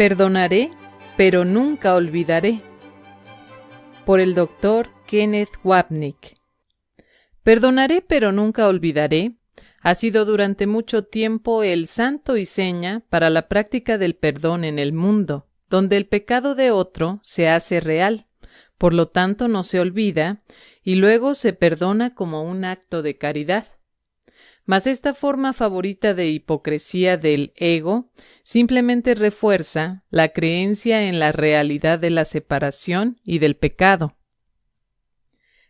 Perdonaré, pero nunca olvidaré. Por el Dr. Kenneth Wapnick. Perdonaré, pero nunca olvidaré ha sido durante mucho tiempo el santo y seña para la práctica del perdón en el mundo, donde el pecado de otro se hace real, por lo tanto no se olvida, y luego se perdona como un acto de caridad. Mas esta forma favorita de hipocresía del ego simplemente refuerza la creencia en la realidad de la separación y del pecado.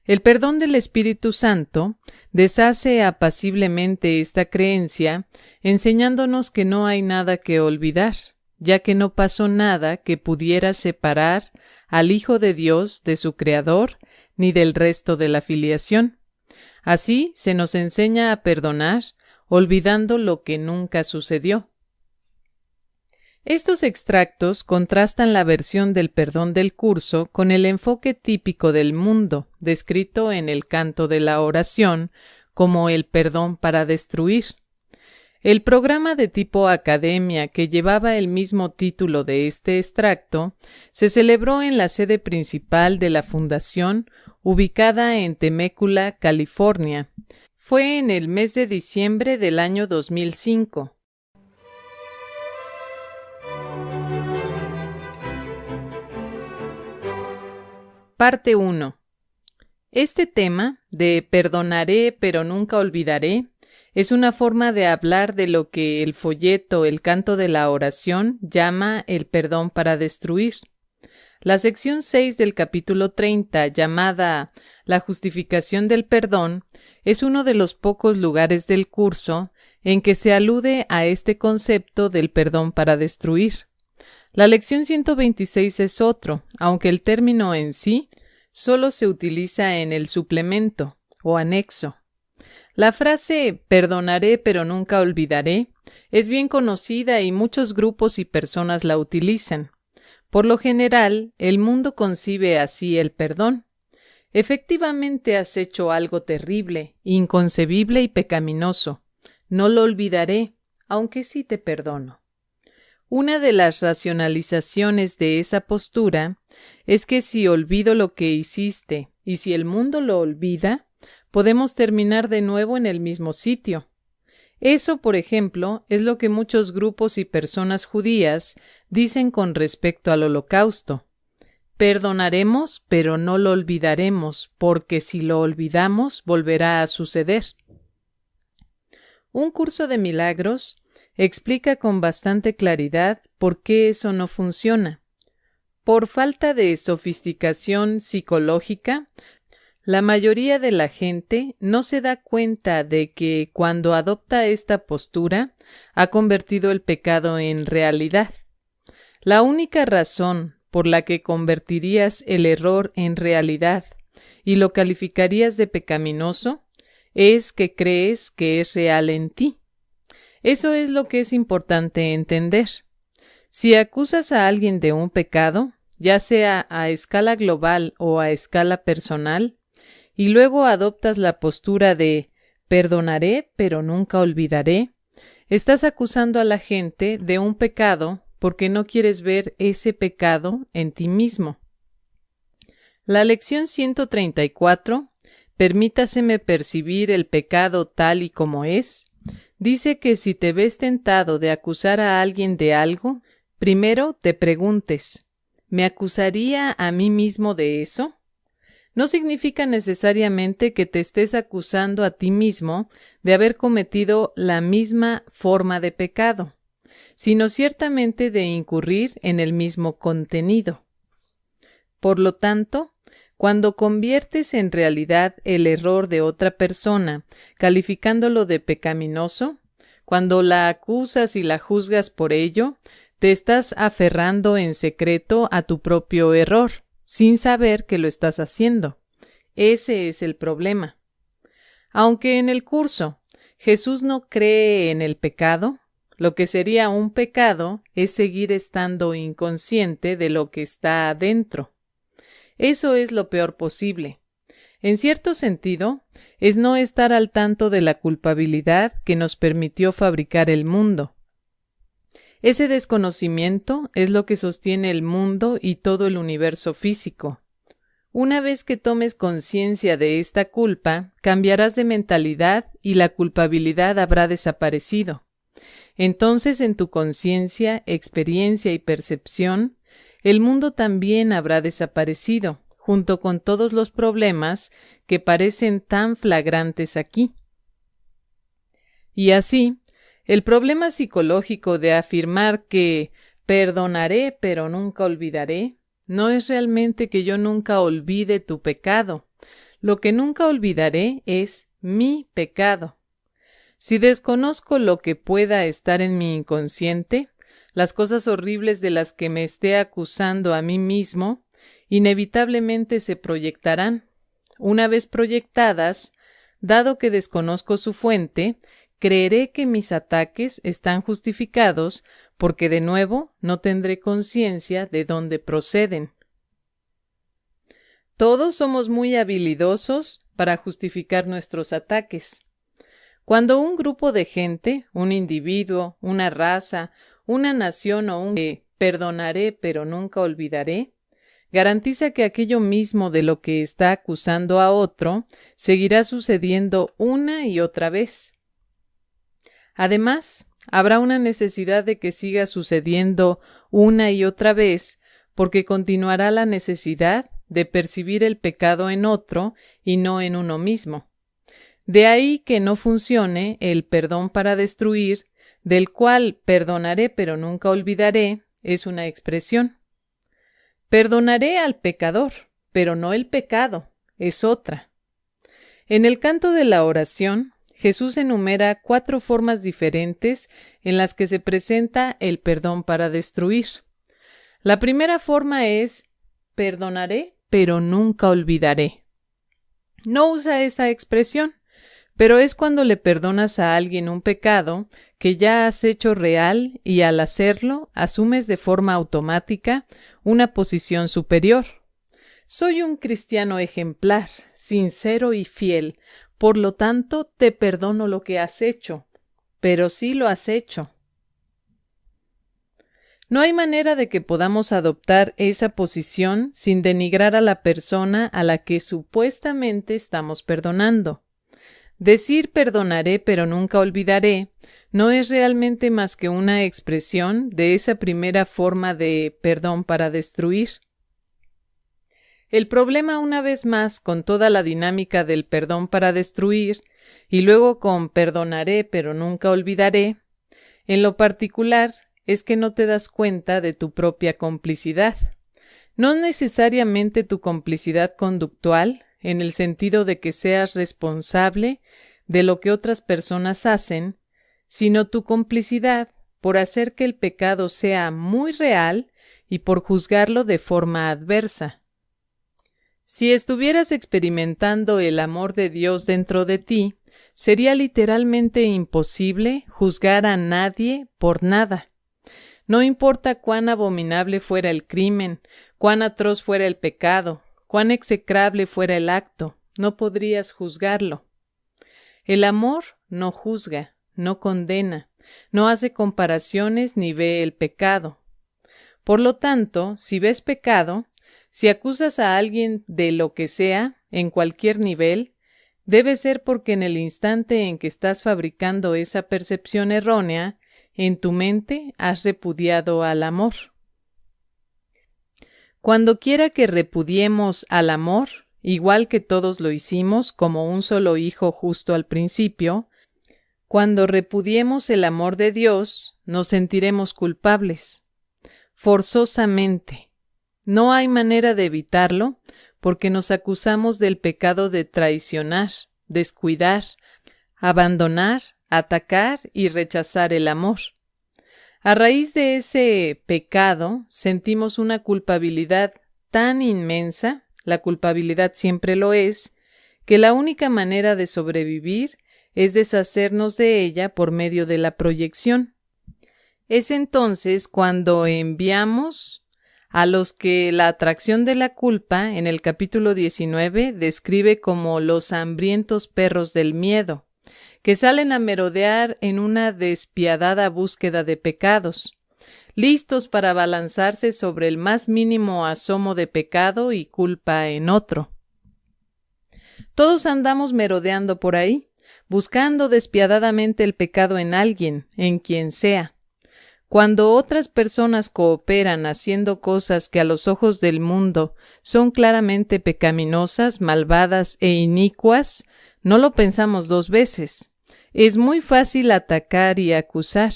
El perdón del Espíritu Santo deshace apaciblemente esta creencia, enseñándonos que no hay nada que olvidar, ya que no pasó nada que pudiera separar al Hijo de Dios de su Creador ni del resto de la filiación. Así se nos enseña a perdonar, olvidando lo que nunca sucedió. Estos extractos contrastan la versión del perdón del curso con el enfoque típico del mundo, descrito en el canto de la oración como el perdón para destruir. El programa de tipo academia que llevaba el mismo título de este extracto se celebró en la sede principal de la fundación, ubicada en Temecula, California. Fue en el mes de diciembre del año 2005. Parte 1. Este tema, de perdonaré pero nunca olvidaré, es una forma de hablar de lo que el folleto El canto de la oración llama el perdón para destruir. La sección 6 del capítulo 30, llamada La justificación del perdón, es uno de los pocos lugares del curso en que se alude a este concepto del perdón para destruir. La lección 126 es otro, aunque el término en sí solo se utiliza en el suplemento o anexo. La frase perdonaré pero nunca olvidaré es bien conocida y muchos grupos y personas la utilizan. Por lo general, el mundo concibe así el perdón. Efectivamente has hecho algo terrible, inconcebible y pecaminoso. No lo olvidaré, aunque sí te perdono. Una de las racionalizaciones de esa postura es que si olvido lo que hiciste y si el mundo lo olvida, podemos terminar de nuevo en el mismo sitio. Eso, por ejemplo, es lo que muchos grupos y personas judías dicen con respecto al Holocausto. Perdonaremos, pero no lo olvidaremos, porque si lo olvidamos, volverá a suceder. Un curso de milagros explica con bastante claridad por qué eso no funciona. Por falta de sofisticación psicológica, la mayoría de la gente no se da cuenta de que cuando adopta esta postura ha convertido el pecado en realidad. La única razón por la que convertirías el error en realidad y lo calificarías de pecaminoso es que crees que es real en ti. Eso es lo que es importante entender. Si acusas a alguien de un pecado, ya sea a escala global o a escala personal, y luego adoptas la postura de perdonaré pero nunca olvidaré, estás acusando a la gente de un pecado porque no quieres ver ese pecado en ti mismo. La lección 134, permítaseme percibir el pecado tal y como es, dice que si te ves tentado de acusar a alguien de algo, primero te preguntes, ¿me acusaría a mí mismo de eso? No significa necesariamente que te estés acusando a ti mismo de haber cometido la misma forma de pecado, sino ciertamente de incurrir en el mismo contenido. Por lo tanto, cuando conviertes en realidad el error de otra persona, calificándolo de pecaminoso, cuando la acusas y la juzgas por ello, te estás aferrando en secreto a tu propio error, sin saber que lo estás haciendo. Ese es el problema. Aunque en el curso Jesús no cree en el pecado, lo que sería un pecado es seguir estando inconsciente de lo que está adentro. Eso es lo peor posible. En cierto sentido, es no estar al tanto de la culpabilidad que nos permitió fabricar el mundo. Ese desconocimiento es lo que sostiene el mundo y todo el universo físico. Una vez que tomes conciencia de esta culpa, cambiarás de mentalidad y la culpabilidad habrá desaparecido. Entonces, en tu conciencia, experiencia y percepción, el mundo también habrá desaparecido, junto con todos los problemas que parecen tan flagrantes aquí. Y así, el problema psicológico de afirmar que perdonaré pero nunca olvidaré no es realmente que yo nunca olvide tu pecado. Lo que nunca olvidaré es mi pecado. Si desconozco lo que pueda estar en mi inconsciente, las cosas horribles de las que me esté acusando a mí mismo, inevitablemente se proyectarán. Una vez proyectadas, dado que desconozco su fuente, creeré que mis ataques están justificados porque de nuevo no tendré conciencia de dónde proceden. Todos somos muy habilidosos para justificar nuestros ataques. Cuando un grupo de gente, un individuo, una raza, una nación o un perdonaré pero nunca olvidaré, garantiza que aquello mismo de lo que está acusando a otro seguirá sucediendo una y otra vez. Además, habrá una necesidad de que siga sucediendo una y otra vez, porque continuará la necesidad de percibir el pecado en otro y no en uno mismo. De ahí que no funcione el perdón para destruir, del cual perdonaré pero nunca olvidaré, es una expresión. Perdonaré al pecador, pero no el pecado, es otra. En el canto de la oración, Jesús enumera 4 formas diferentes en las que se presenta el perdón para destruir. La primera forma es perdonaré, pero nunca olvidaré. No usa esa expresión, pero es cuando le perdonas a alguien un pecado que ya has hecho real y al hacerlo asumes de forma automática una posición superior. Soy un cristiano ejemplar, sincero y fiel. Por lo tanto, te perdono lo que has hecho, pero sí lo has hecho. No hay manera de que podamos adoptar esa posición sin denigrar a la persona a la que supuestamente estamos perdonando. Decir perdonaré pero nunca olvidaré no es realmente más que una expresión de esa primera forma de perdón para destruir. El problema, una vez más, con toda la dinámica del perdón para destruir, y luego con perdonaré pero nunca olvidaré, en lo particular es que no te das cuenta de tu propia complicidad. No necesariamente tu complicidad conductual, en el sentido de que seas responsable de lo que otras personas hacen, sino tu complicidad por hacer que el pecado sea muy real y por juzgarlo de forma adversa. Si estuvieras experimentando el amor de Dios dentro de ti, sería literalmente imposible juzgar a nadie por nada. No importa cuán abominable fuera el crimen, cuán atroz fuera el pecado, cuán execrable fuera el acto, no podrías juzgarlo. El amor no juzga, no condena, no hace comparaciones ni ve el pecado. Por lo tanto, si ves pecado, si acusas a alguien de lo que sea, en cualquier nivel, debe ser porque en el instante en que estás fabricando esa percepción errónea, en tu mente has repudiado al amor. Cuando quiera que repudiemos al amor, igual que todos lo hicimos como un solo hijo justo al principio, cuando repudiemos el amor de Dios, nos sentiremos culpables. Forzosamente. No hay manera de evitarlo porque nos acusamos del pecado de traicionar, descuidar, abandonar, atacar y rechazar el amor. A raíz de ese pecado sentimos una culpabilidad tan inmensa, la culpabilidad siempre lo es, que la única manera de sobrevivir es deshacernos de ella por medio de la proyección. Es entonces cuando enviamos a los que la atracción de la culpa en el capítulo 19 describe como los hambrientos perros del miedo, que salen a merodear en una despiadada búsqueda de pecados. listos para abalanzarse sobre el más mínimo asomo de pecado y culpa en otro. Todos andamos merodeando por ahí, buscando despiadadamente el pecado en alguien, en quien sea. Cuando otras personas cooperan haciendo cosas que a los ojos del mundo son claramente pecaminosas, malvadas e inicuas, no lo pensamos dos veces. Es muy fácil atacar y acusar,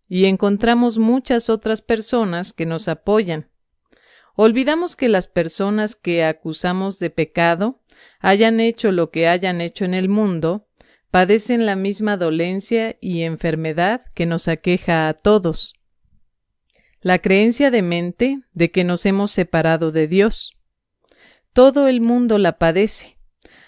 y encontramos muchas otras personas que nos apoyan. Olvidamos que las personas que acusamos de pecado, hayan hecho lo que hayan hecho en el mundo, padecen la misma dolencia y enfermedad que nos aqueja a todos. La creencia demente de que nos hemos separado de Dios. Todo el mundo la padece.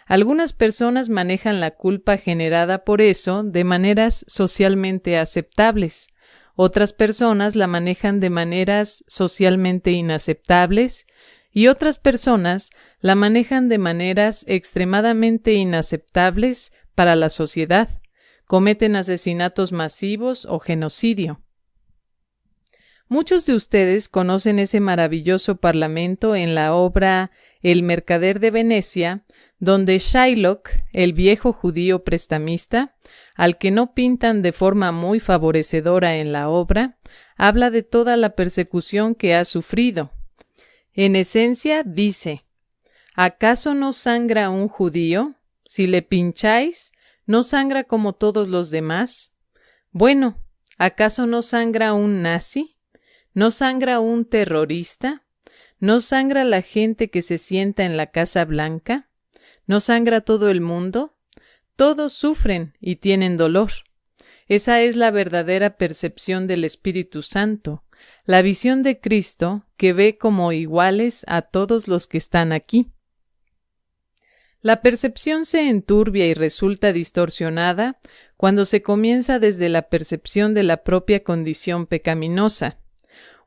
Algunas personas manejan la culpa generada por eso de maneras socialmente aceptables. Otras personas la manejan de maneras socialmente inaceptables y otras personas la manejan de maneras extremadamente inaceptables para la sociedad. Cometen asesinatos masivos o genocidio. Muchos de ustedes conocen ese maravilloso parlamento en la obra El mercader de Venecia, donde Shylock, el viejo judío prestamista, al que no pintan de forma muy favorecedora en la obra, habla de toda la persecución que ha sufrido. En esencia dice: ¿acaso no sangra un judío? Si le pincháis, ¿no sangra como todos los demás? Bueno, ¿acaso no sangra un nazi? ¿No sangra un terrorista? ¿No sangra la gente que se sienta en la Casa Blanca? ¿No sangra todo el mundo? Todos sufren y tienen dolor. Esa es la verdadera percepción del Espíritu Santo, la visión de Cristo que ve como iguales a todos los que están aquí. La percepción se enturbia y resulta distorsionada cuando se comienza desde la percepción de la propia condición pecaminosa.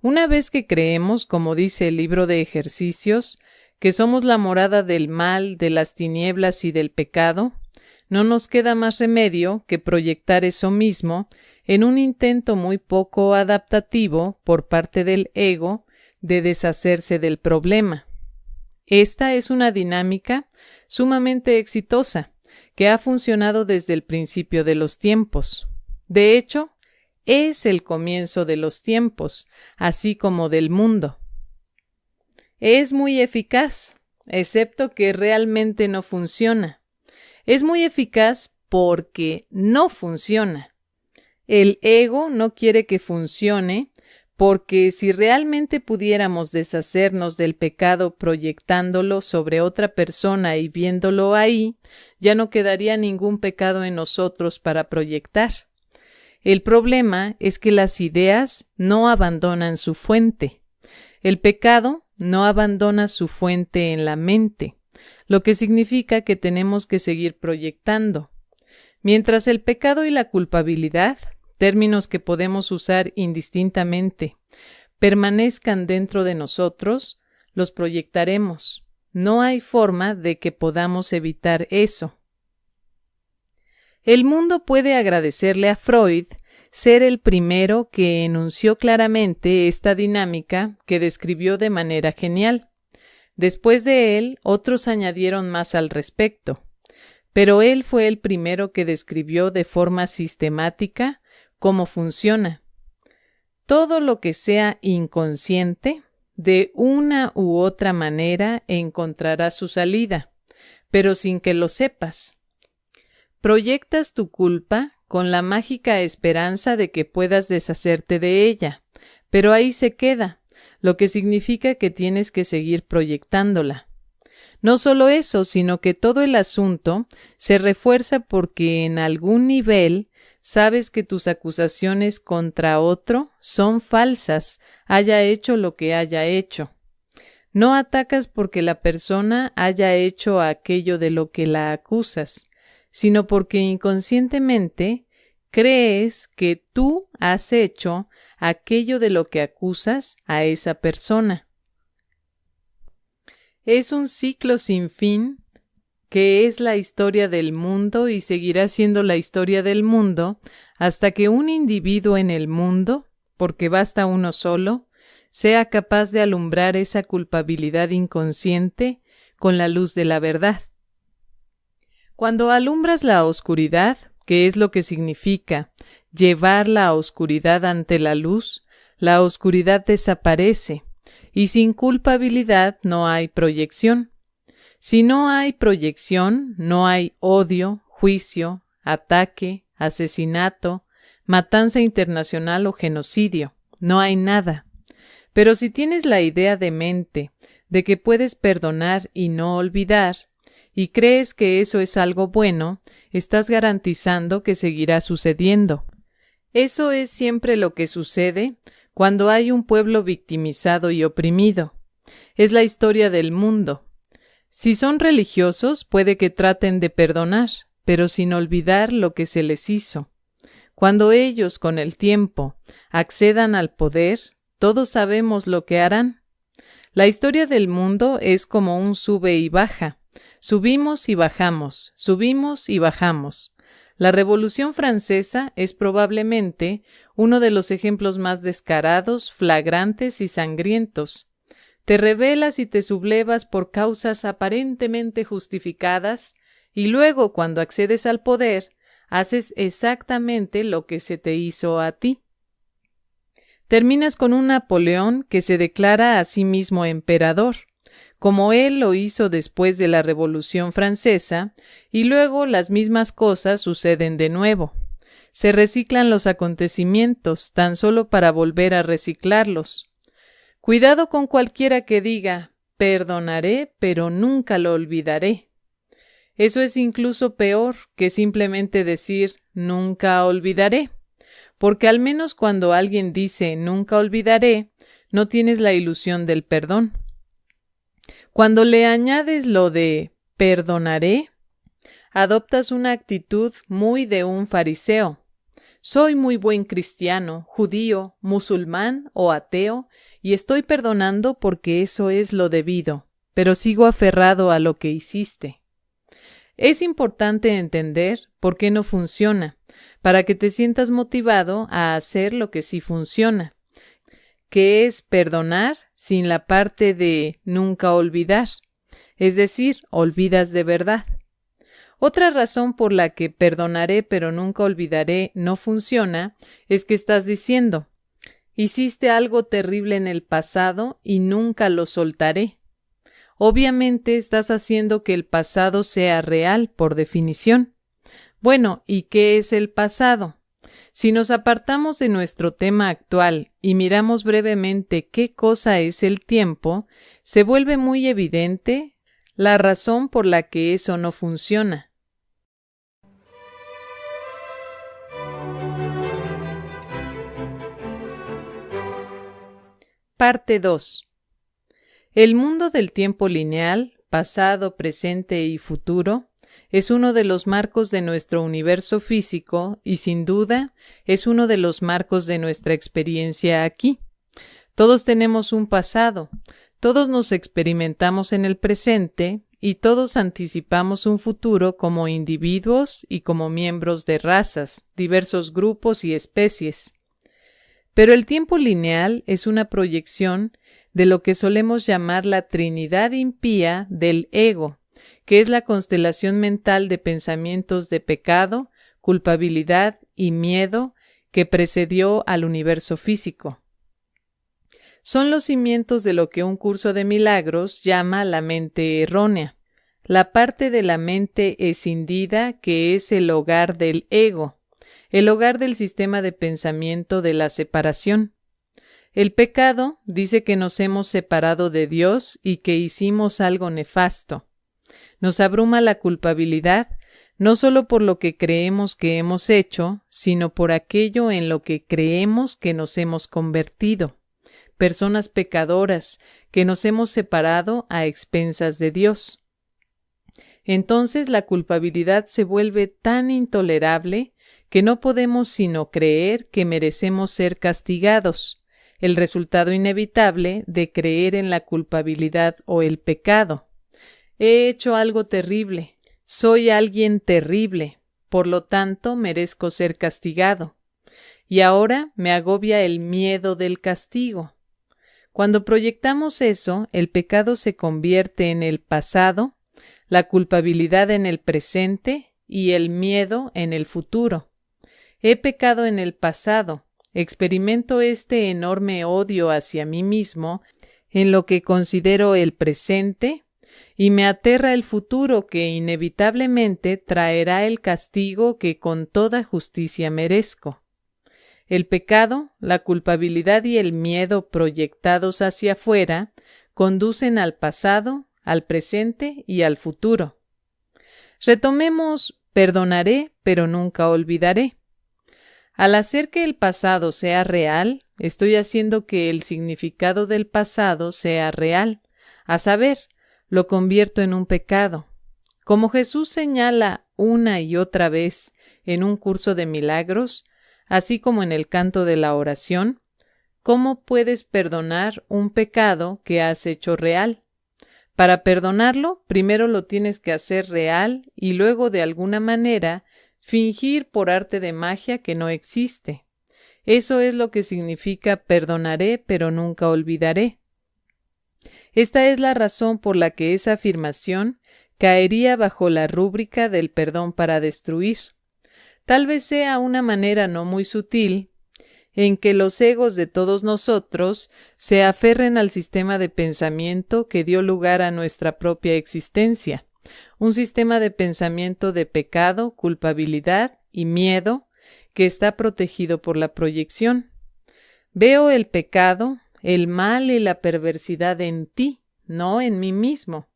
Una vez que creemos, como dice el libro de ejercicios, que somos la morada del mal, de las tinieblas y del pecado, no nos queda más remedio que proyectar eso mismo en un intento muy poco adaptativo por parte del ego de deshacerse del problema. Esta es una dinámica sumamente exitosa que ha funcionado desde el principio de los tiempos. De hecho, es el comienzo de los tiempos, así como del mundo. Es muy eficaz, excepto que realmente no funciona. Es muy eficaz porque no funciona. El ego no quiere que funcione porque si realmente pudiéramos deshacernos del pecado proyectándolo sobre otra persona y viéndolo ahí, ya no quedaría ningún pecado en nosotros para proyectar. El problema es que las ideas no abandonan su fuente. El pecado no abandona su fuente en la mente, lo que significa que tenemos que seguir proyectando. Mientras el pecado y la culpabilidad, términos que podemos usar indistintamente, permanezcan dentro de nosotros, los proyectaremos. No hay forma de que podamos evitar eso. El mundo puede agradecerle a Freud ser el primero que enunció claramente esta dinámica que describió de manera genial. Después de él, otros añadieron más al respecto, pero él fue el primero que describió de forma sistemática cómo funciona. Todo lo que sea inconsciente, de una u otra manera encontrará su salida, pero sin que lo sepas. Proyectas tu culpa con la mágica esperanza de que puedas deshacerte de ella, pero ahí se queda, lo que significa que tienes que seguir proyectándola. No solo eso, sino que todo el asunto se refuerza porque en algún nivel sabes que tus acusaciones contra otro son falsas, haya hecho lo que haya hecho. No atacas porque la persona haya hecho aquello de lo que la acusas, sino porque inconscientemente crees que tú has hecho aquello de lo que acusas a esa persona. Es un ciclo sin fin que es la historia del mundo y seguirá siendo la historia del mundo hasta que un individuo en el mundo porque basta uno solo, sea capaz de alumbrar esa culpabilidad inconsciente con la luz de la verdad. Cuando alumbras la oscuridad, que es lo que significa llevar la oscuridad ante la luz, la oscuridad desaparece, y sin culpabilidad no hay proyección. Si no hay proyección, no hay odio, juicio, ataque, asesinato, matanza internacional o genocidio. No hay nada. Pero si tienes la idea de mente de que puedes perdonar y no olvidar, y crees que eso es algo bueno, estás garantizando que seguirá sucediendo. Eso es siempre lo que sucede cuando hay un pueblo victimizado y oprimido. Es la historia del mundo. Si son religiosos, puede que traten de perdonar, pero sin olvidar lo que se les hizo. Cuando ellos, con el tiempo, accedan al poder, todos sabemos lo que harán. La historia del mundo es como un sube y baja. Subimos y bajamos, subimos y bajamos. La Revolución Francesa es probablemente uno de los ejemplos más descarados, flagrantes y sangrientos. Te rebelas y te sublevas por causas aparentemente justificadas, y luego, cuando accedes al poder, haces exactamente lo que se te hizo a ti. Terminas con un Napoleón que se declara a sí mismo emperador, como él lo hizo después de la Revolución Francesa, y luego las mismas cosas suceden de nuevo. Se reciclan los acontecimientos tan solo para volver a reciclarlos. Cuidado con cualquiera que diga, perdonaré, pero nunca lo olvidaré. Eso es incluso peor que simplemente decir, nunca olvidaré, porque al menos cuando alguien dice, nunca olvidaré, no tienes la ilusión del perdón. Cuando le añades lo de perdonaré, adoptas una actitud muy de un fariseo. Soy muy buen cristiano, judío, musulmán o ateo, y estoy perdonando porque eso es lo debido, pero sigo aferrado a lo que hiciste. Es importante entender por qué no funciona, para que te sientas motivado a hacer lo que sí funciona, que es perdonar sin la parte de nunca olvidar, es decir, olvidas de verdad. Otra razón por la que perdonaré pero nunca olvidaré no funciona es que estás diciendo, hiciste algo terrible en el pasado y nunca lo soltaré. Obviamente estás haciendo que el pasado sea real por definición. Bueno, ¿y qué es el pasado? Si nos apartamos de nuestro tema actual y miramos brevemente qué cosa es el tiempo, se vuelve muy evidente la razón por la que eso no funciona. Parte 2. El mundo del tiempo lineal, pasado, presente y futuro, es uno de los marcos de nuestro universo físico y, sin duda, es uno de los marcos de nuestra experiencia aquí. Todos tenemos un pasado, todos nos experimentamos en el presente y todos anticipamos un futuro como individuos y como miembros de razas, diversos grupos y especies. Pero el tiempo lineal es una proyección de lo que solemos llamar la Trinidad impía del ego, que es la constelación mental de pensamientos de pecado, culpabilidad y miedo que precedió al universo físico. Son los cimientos de lo que un curso de milagros llama la mente errónea, la parte de la mente escindida que es el hogar del ego, el hogar del sistema de pensamiento de la separación. El pecado dice que nos hemos separado de Dios y que hicimos algo nefasto. Nos abruma la culpabilidad, no solo por lo que creemos que hemos hecho, sino por aquello en lo que creemos que nos hemos convertido. Personas pecadoras que nos hemos separado a expensas de Dios. Entonces la culpabilidad se vuelve tan intolerable que no podemos sino creer que merecemos ser castigados, el resultado inevitable de creer en la culpabilidad o el pecado. He hecho algo terrible, soy alguien terrible, por lo tanto merezco ser castigado. y ahora me agobia el miedo del castigo. Cuando proyectamos eso, el pecado se convierte en el pasado, la culpabilidad en el presente y el miedo en el futuro. He pecado en el pasado, experimento este enorme odio hacia mí mismo en lo que considero el presente y me aterra el futuro que inevitablemente traerá el castigo que con toda justicia merezco. El pecado, la culpabilidad y el miedo proyectados hacia afuera conducen al pasado, al presente y al futuro. Retomemos perdonaré, pero nunca olvidaré. Al hacer que el pasado sea real, estoy haciendo que el significado del pasado sea real, a saber, lo convierto en un pecado. Como Jesús señala una y otra vez en un curso de milagros, así como en el canto de la oración, ¿cómo puedes perdonar un pecado que has hecho real? Para perdonarlo, primero lo tienes que hacer real y luego de alguna manera fingir por arte de magia que no existe. Eso es lo que significa perdonaré, pero nunca olvidaré. Esta es la razón por la que esa afirmación caería bajo la rúbrica del perdón para destruir. Tal vez sea una manera no muy sutil en que los egos de todos nosotros se aferren al sistema de pensamiento que dio lugar a nuestra propia existencia, un sistema de pensamiento de pecado, culpabilidad y miedo que está protegido por la proyección. Veo el pecado, el mal y la perversidad en ti, no en mí mismo.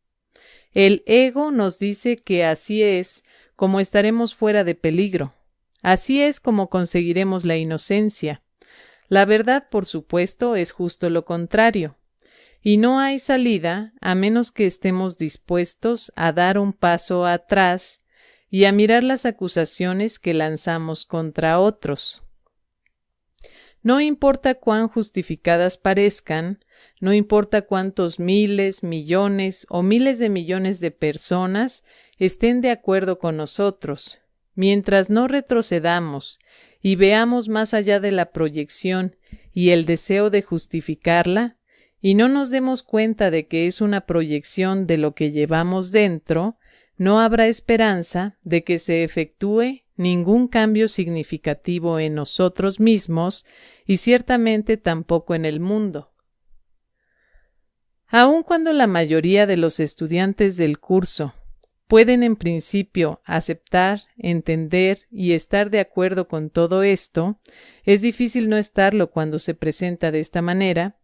El ego nos dice que así es como estaremos fuera de peligro. Así es como conseguiremos la inocencia. La verdad, por supuesto, es justo lo contrario. Y no hay salida a menos que estemos dispuestos a dar un paso atrás y a mirar las acusaciones que lanzamos contra otros. No importa cuán justificadas parezcan, no importa cuántos miles, millones o miles de millones de personas estén de acuerdo con nosotros, mientras no retrocedamos y veamos más allá de la proyección y el deseo de justificarla, y no nos demos cuenta de que es una proyección de lo que llevamos dentro, no habrá esperanza de que se efectúe ningún cambio significativo en nosotros mismos y ciertamente tampoco en el mundo. Aun cuando la mayoría de los estudiantes del curso pueden en principio aceptar, entender y estar de acuerdo con todo esto, es difícil no estarlo cuando se presenta de esta manera,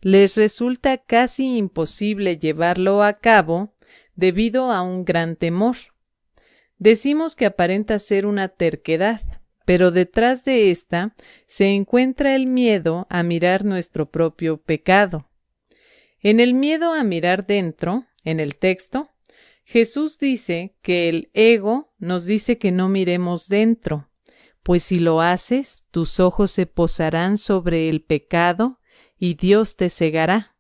les resulta casi imposible llevarlo a cabo debido a un gran temor. Decimos que aparenta ser una terquedad, pero detrás de esta se encuentra el miedo a mirar nuestro propio pecado. En el miedo a mirar dentro, en el texto, Jesús dice que el ego nos dice que no miremos dentro, pues si lo haces, tus ojos se posarán sobre el pecado y Dios te cegará.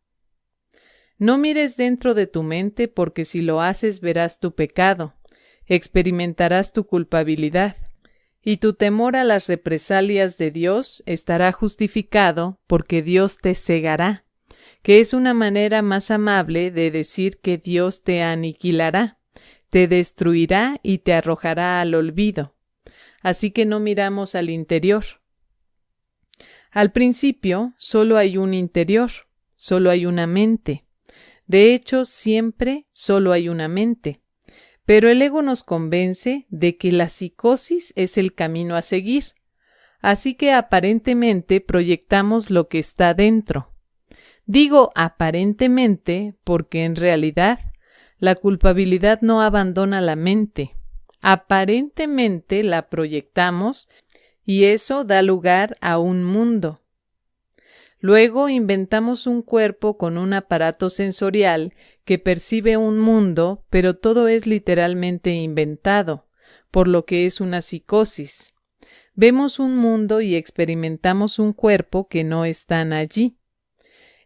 No mires dentro de tu mente porque si lo haces verás tu pecado, experimentarás tu culpabilidad, y tu temor a las represalias de Dios estará justificado porque Dios te cegará, que es una manera más amable de decir que Dios te aniquilará, te destruirá y te arrojará al olvido. Así que no miramos al interior. Al principio solo hay un interior, solo hay una mente. De hecho, siempre solo hay una mente. Pero el ego nos convence de que la psicosis es el camino a seguir. Así que aparentemente proyectamos lo que está dentro. Digo aparentemente porque en realidad la culpabilidad no abandona la mente. Aparentemente la proyectamos y eso da lugar a un mundo. Luego inventamos un cuerpo con un aparato sensorial que percibe un mundo, pero todo es literalmente inventado, por lo que es una psicosis. Vemos un mundo y experimentamos un cuerpo que no están allí.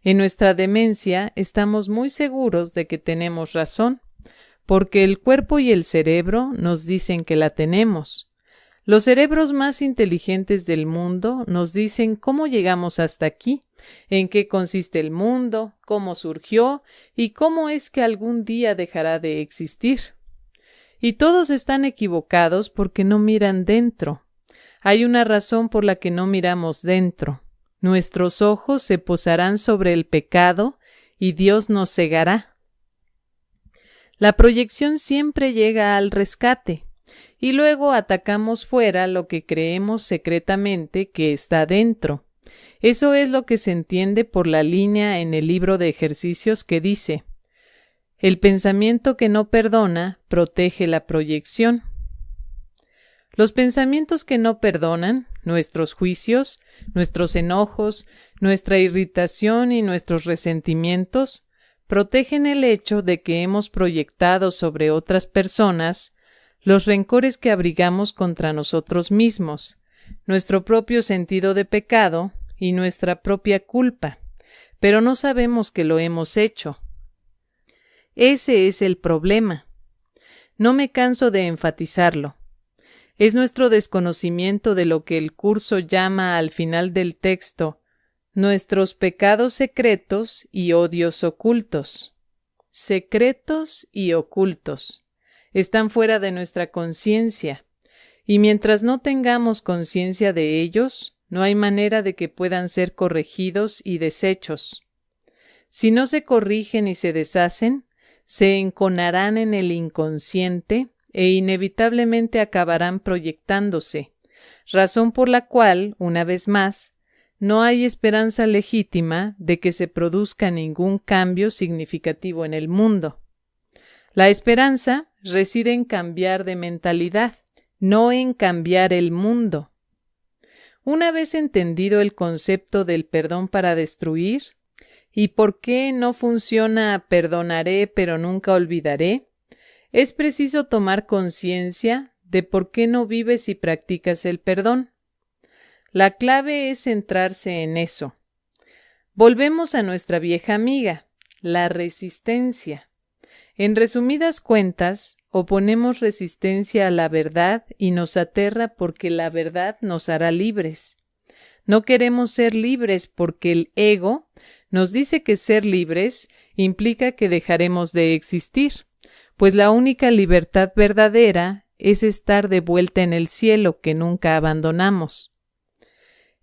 En nuestra demencia estamos muy seguros de que tenemos razón, porque el cuerpo y el cerebro nos dicen que la tenemos. Los cerebros más inteligentes del mundo nos dicen cómo llegamos hasta aquí, en qué consiste el mundo, cómo surgió y cómo es que algún día dejará de existir. Y todos están equivocados porque no miran dentro. Hay una razón por la que no miramos dentro. Nuestros ojos se posarán sobre el pecado y Dios nos cegará. La proyección siempre llega al rescate. Y luego atacamos fuera lo que creemos secretamente que está dentro. Eso es lo que se entiende por la línea en el libro de ejercicios que dice: el pensamiento que no perdona protege la proyección. Los pensamientos que no perdonan, nuestros juicios, nuestros enojos, nuestra irritación y nuestros resentimientos, protegen el hecho de que hemos proyectado sobre otras personas los rencores que abrigamos contra nosotros mismos, nuestro propio sentido de pecado y nuestra propia culpa, pero no sabemos que lo hemos hecho. Ese es el problema. No me canso de enfatizarlo. Es nuestro desconocimiento de lo que el curso llama al final del texto nuestros pecados secretos y odios ocultos. Secretos y ocultos. Están fuera de nuestra conciencia, y mientras no tengamos conciencia de ellos, no hay manera de que puedan ser corregidos y deshechos. Si no se corrigen y se deshacen, se enconarán en el inconsciente e inevitablemente acabarán proyectándose, razón por la cual, una vez más, no hay esperanza legítima de que se produzca ningún cambio significativo en el mundo. La esperanza reside en cambiar de mentalidad, no en cambiar el mundo. Una vez entendido el concepto del perdón para destruir, y por qué no funciona perdonaré pero nunca olvidaré, es preciso tomar conciencia de por qué no vives y practicas el perdón. La clave es centrarse en eso. Volvemos a nuestra vieja amiga, la resistencia. En resumidas cuentas, oponemos resistencia a la verdad y nos aterra porque la verdad nos hará libres. No queremos ser libres porque el ego nos dice que ser libres implica que dejaremos de existir, pues la única libertad verdadera es estar de vuelta en el cielo que nunca abandonamos.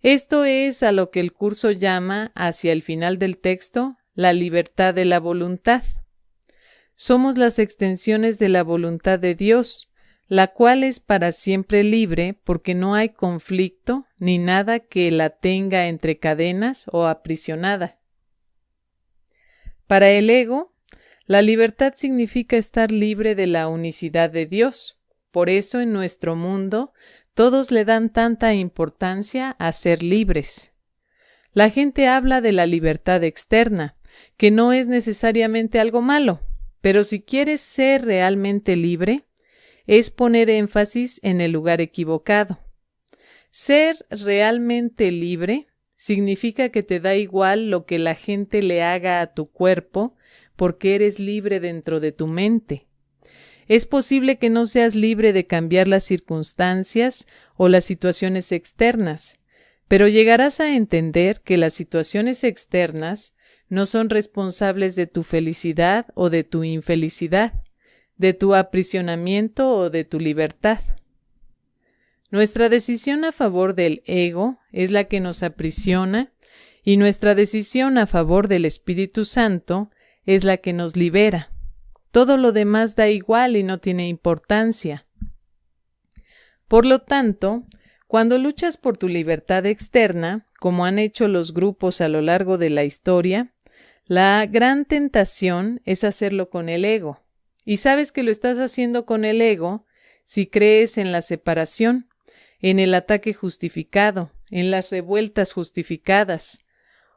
Esto es a lo que el curso llama, hacia el final del texto, la libertad de la voluntad. Somos las extensiones de la voluntad de Dios, la cual es para siempre libre porque no hay conflicto ni nada que la tenga entre cadenas o aprisionada. Para el ego, la libertad significa estar libre de la unicidad de Dios. Por eso en nuestro mundo todos le dan tanta importancia a ser libres. La gente habla de la libertad externa, que no es necesariamente algo malo. Pero si quieres ser realmente libre, es poner énfasis en el lugar equivocado. Ser realmente libre significa que te da igual lo que la gente le haga a tu cuerpo porque eres libre dentro de tu mente. Es posible que no seas libre de cambiar las circunstancias o las situaciones externas, pero llegarás a entender que las situaciones externas no son responsables de tu felicidad o de tu infelicidad, de tu aprisionamiento o de tu libertad. Nuestra decisión a favor del ego es la que nos aprisiona y nuestra decisión a favor del Espíritu Santo es la que nos libera. Todo lo demás da igual y no tiene importancia. Por lo tanto, cuando luchas por tu libertad externa, como han hecho los grupos a lo largo de la historia, la gran tentación es hacerlo con el ego. Y sabes que lo estás haciendo con el ego si crees en la separación, en el ataque justificado, en las revueltas justificadas,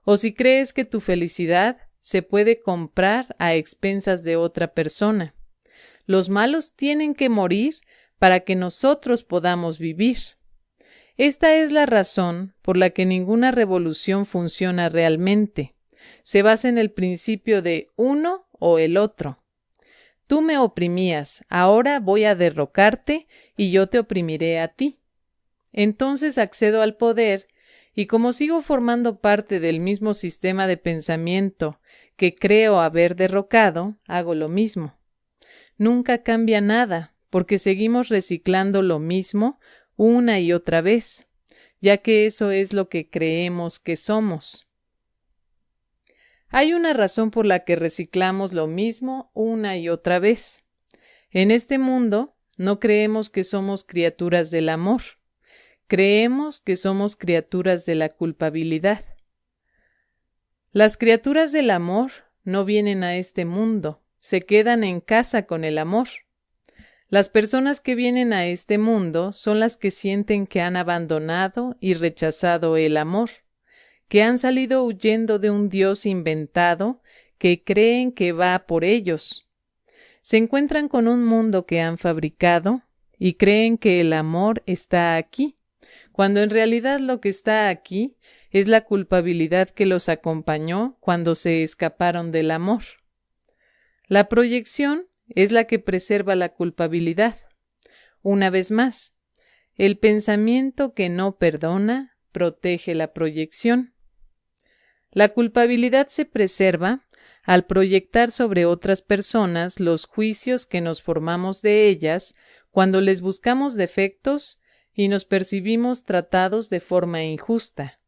o si crees que tu felicidad se puede comprar a expensas de otra persona. Los malos tienen que morir para que nosotros podamos vivir. Esta es la razón por la que ninguna revolución funciona realmente. Se basa en el principio de uno o el otro. Tú me oprimías, ahora voy a derrocarte y yo te oprimiré a ti. Entonces accedo al poder y como sigo formando parte del mismo sistema de pensamiento que creo haber derrocado, hago lo mismo. Nunca cambia nada, porque seguimos reciclando lo mismo una y otra vez, ya que eso es lo que creemos que somos. Hay una razón por la que reciclamos lo mismo una y otra vez. En este mundo no creemos que somos criaturas del amor. Creemos que somos criaturas de la culpabilidad. Las criaturas del amor no vienen a este mundo, se quedan en casa con el amor. Las personas que vienen a este mundo son las que sienten que han abandonado y rechazado el amor, que han salido huyendo de un Dios inventado que creen que va por ellos. Se encuentran con un mundo que han fabricado y creen que el amor está aquí, cuando en realidad lo que está aquí es la culpabilidad que los acompañó cuando se escaparon del amor. La proyección es la que preserva la culpabilidad. Una vez más, el pensamiento que no perdona protege la proyección. La culpabilidad se preserva al proyectar sobre otras personas los juicios que nos formamos de ellas cuando les buscamos defectos y nos percibimos tratados de forma injusta.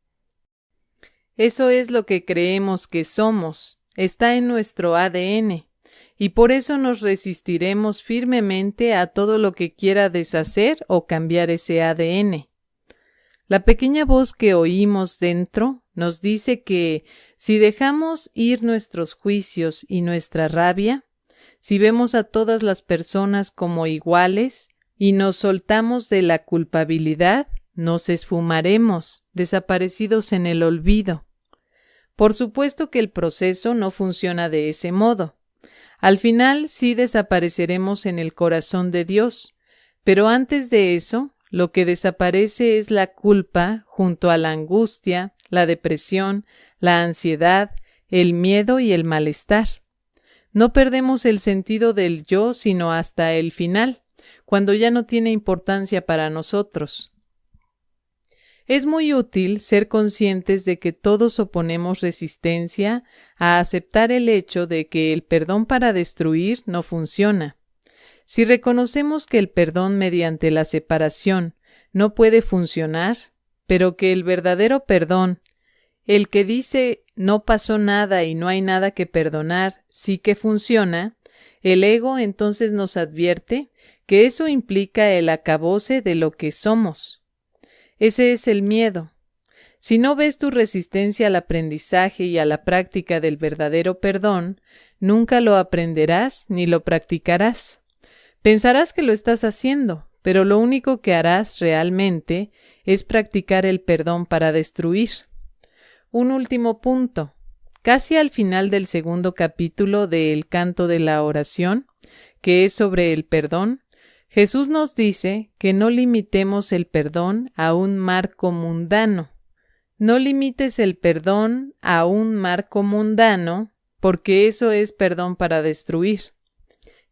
Eso es lo que creemos que somos, está en nuestro ADN, y por eso nos resistiremos firmemente a todo lo que quiera deshacer o cambiar ese ADN. La pequeña voz que oímos dentro nos dice que si dejamos ir nuestros juicios y nuestra rabia, si vemos a todas las personas como iguales y nos soltamos de la culpabilidad, nos esfumaremos, desaparecidos en el olvido. Por supuesto que el proceso no funciona de ese modo. Al final sí desapareceremos en el corazón de Dios, pero antes de eso, lo que desaparece es la culpa junto a la angustia, la depresión, la ansiedad, el miedo y el malestar. No perdemos el sentido del yo sino hasta el final, cuando ya no tiene importancia para nosotros. Es muy útil ser conscientes de que todos oponemos resistencia a aceptar el hecho de que el perdón para destruir no funciona. Si reconocemos que el perdón mediante la separación no puede funcionar, pero que el verdadero perdón, el que dice no pasó nada y no hay nada que perdonar, sí que funciona, el ego entonces nos advierte que eso implica el acabose de lo que somos. Ese es el miedo. Si no ves tu resistencia al aprendizaje y a la práctica del verdadero perdón, nunca lo aprenderás ni lo practicarás. Pensarás que lo estás haciendo, pero lo único que harás realmente es practicar el perdón para destruir. Un último punto. Casi al final del segundo capítulo de El Canto de la Oración, que es sobre el perdón, Jesús nos dice que no limitemos el perdón a un marco mundano. No limites el perdón a un marco mundano, porque eso es perdón para destruir.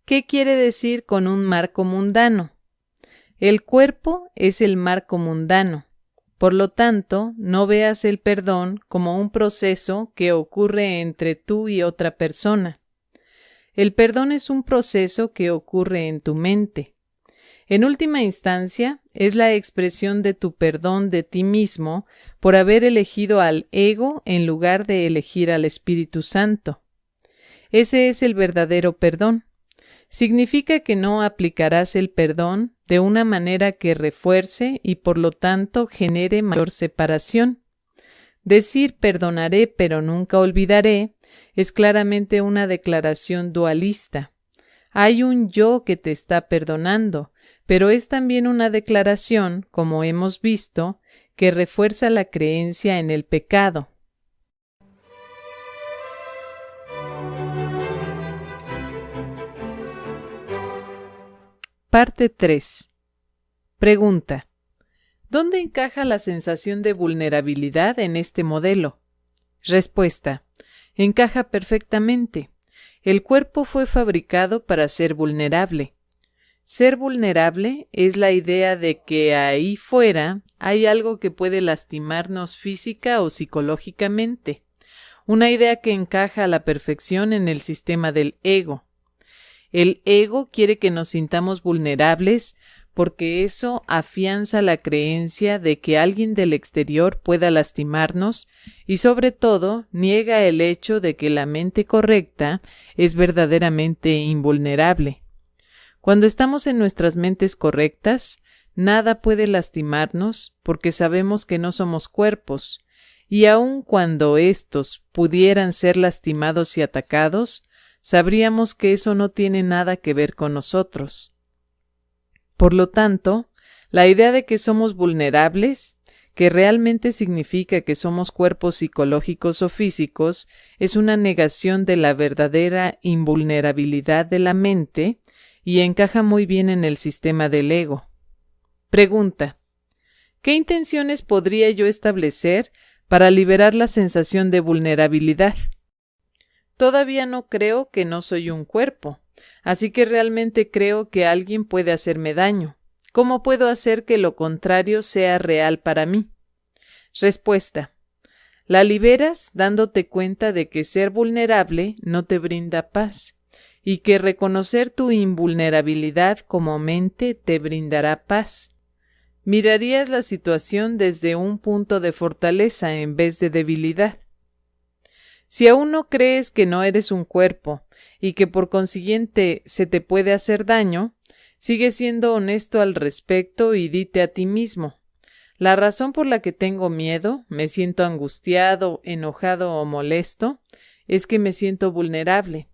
¿Qué quiere decir con un marco mundano? El cuerpo es el marco mundano. Por lo tanto, no veas el perdón como un proceso que ocurre entre tú y otra persona. El perdón es un proceso que ocurre en tu mente. En última instancia, es la expresión de tu perdón de ti mismo por haber elegido al ego en lugar de elegir al Espíritu Santo. Ese es el verdadero perdón. Significa que no aplicarás el perdón de una manera que refuerce y por lo tanto genere mayor separación. Decir perdonaré pero nunca olvidaré es claramente una declaración dualista. Hay un yo que te está perdonando, pero es también una declaración, como hemos visto, que refuerza la creencia en el pecado. Parte 3. Pregunta: ¿dónde encaja la sensación de vulnerabilidad en este modelo? Respuesta: encaja perfectamente. El cuerpo fue fabricado para ser vulnerable. Ser vulnerable es la idea de que ahí fuera hay algo que puede lastimarnos física o psicológicamente, una idea que encaja a la perfección en el sistema del ego. El ego quiere que nos sintamos vulnerables porque eso afianza la creencia de que alguien del exterior pueda lastimarnos y sobre todo niega el hecho de que la mente correcta es verdaderamente invulnerable. Cuando estamos en nuestras mentes correctas, nada puede lastimarnos porque sabemos que no somos cuerpos, y aun cuando éstos pudieran ser lastimados y atacados, sabríamos que eso no tiene nada que ver con nosotros. Por lo tanto, la idea de que somos vulnerables, que realmente significa que somos cuerpos psicológicos o físicos, es una negación de la verdadera invulnerabilidad de la mente y encaja muy bien en el sistema del ego. Pregunta: ¿qué intenciones podría yo establecer para liberar la sensación de vulnerabilidad? Todavía no creo que no soy un cuerpo, así que realmente creo que alguien puede hacerme daño. ¿Cómo puedo hacer que lo contrario sea real para mí? Respuesta: la liberas dándote cuenta de que ser vulnerable no te brinda paz, y que reconocer tu invulnerabilidad como mente te brindará paz. Mirarías la situación desde un punto de fortaleza en vez de debilidad. Si aún no crees que no eres un cuerpo y que por consiguiente se te puede hacer daño, sigue siendo honesto al respecto y dite a ti mismo: la razón por la que tengo miedo, me siento angustiado, enojado o molesto, es que me siento vulnerable.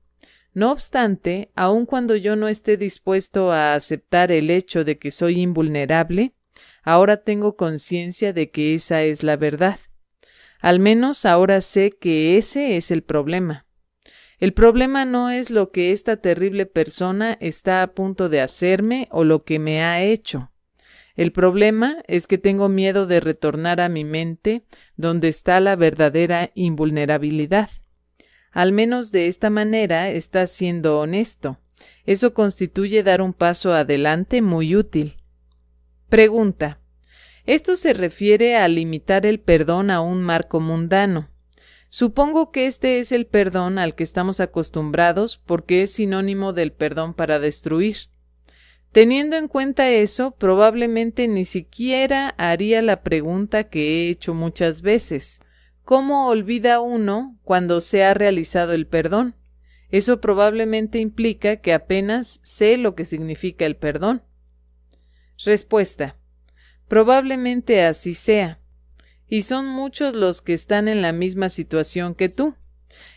No obstante, aun cuando yo no esté dispuesto a aceptar el hecho de que soy invulnerable, ahora tengo conciencia de que esa es la verdad. Al menos ahora sé que ese es el problema. El problema no es lo que esta terrible persona está a punto de hacerme o lo que me ha hecho. El problema es que tengo miedo de retornar a mi mente donde está la verdadera invulnerabilidad. Al menos de esta manera estás siendo honesto. Eso constituye dar un paso adelante muy útil. Pregunta: esto se refiere a limitar el perdón a un marco mundano. Supongo que este es el perdón al que estamos acostumbrados porque es sinónimo del perdón para destruir. Teniendo en cuenta eso, probablemente ni siquiera haría la pregunta que he hecho muchas veces: ¿cómo olvida uno cuando se ha realizado el perdón? Eso probablemente implica que apenas sé lo que significa el perdón. Respuesta: probablemente así sea. Y son muchos los que están en la misma situación que tú.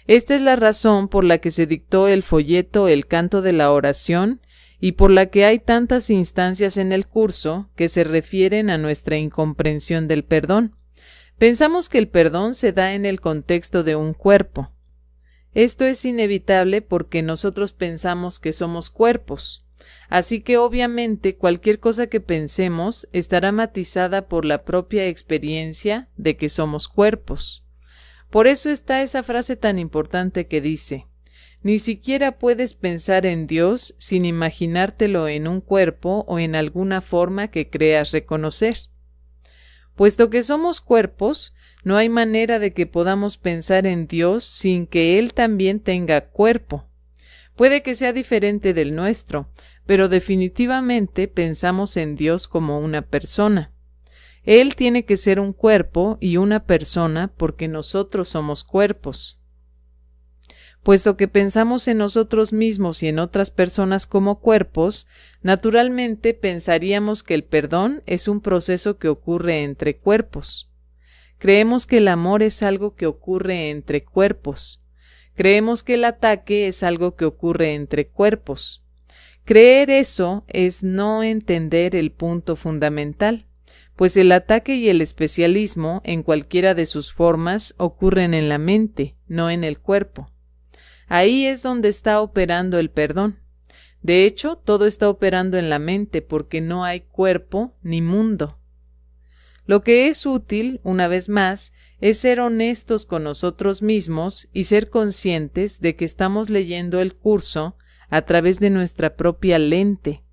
Esta es la razón por la que se dictó el folleto El canto de la oración y por la que hay tantas instancias en el curso que se refieren a nuestra incomprensión del perdón. Pensamos que el perdón se da en el contexto de un cuerpo. Esto es inevitable porque nosotros pensamos que somos cuerpos. Así que obviamente cualquier cosa que pensemos estará matizada por la propia experiencia de que somos cuerpos. Por eso está esa frase tan importante que dice: ni siquiera puedes pensar en Dios sin imaginártelo en un cuerpo o en alguna forma que creas reconocer. Puesto que somos cuerpos, no hay manera de que podamos pensar en Dios sin que Él también tenga cuerpo. Puede que sea diferente del nuestro, pero definitivamente pensamos en Dios como una persona. Él tiene que ser un cuerpo y una persona porque nosotros somos cuerpos. Puesto que pensamos en nosotros mismos y en otras personas como cuerpos, naturalmente pensaríamos que el perdón es un proceso que ocurre entre cuerpos. Creemos que el amor es algo que ocurre entre cuerpos. Creemos que el ataque es algo que ocurre entre cuerpos. Creer eso es no entender el punto fundamental, pues el ataque y el especialismo, en cualquiera de sus formas, ocurren en la mente, no en el cuerpo. Ahí es donde está operando el perdón. De hecho, todo está operando en la mente porque no hay cuerpo ni mundo. Lo que es útil, una vez más, es ser honestos con nosotros mismos y ser conscientes de que estamos leyendo el curso a través de nuestra propia lente,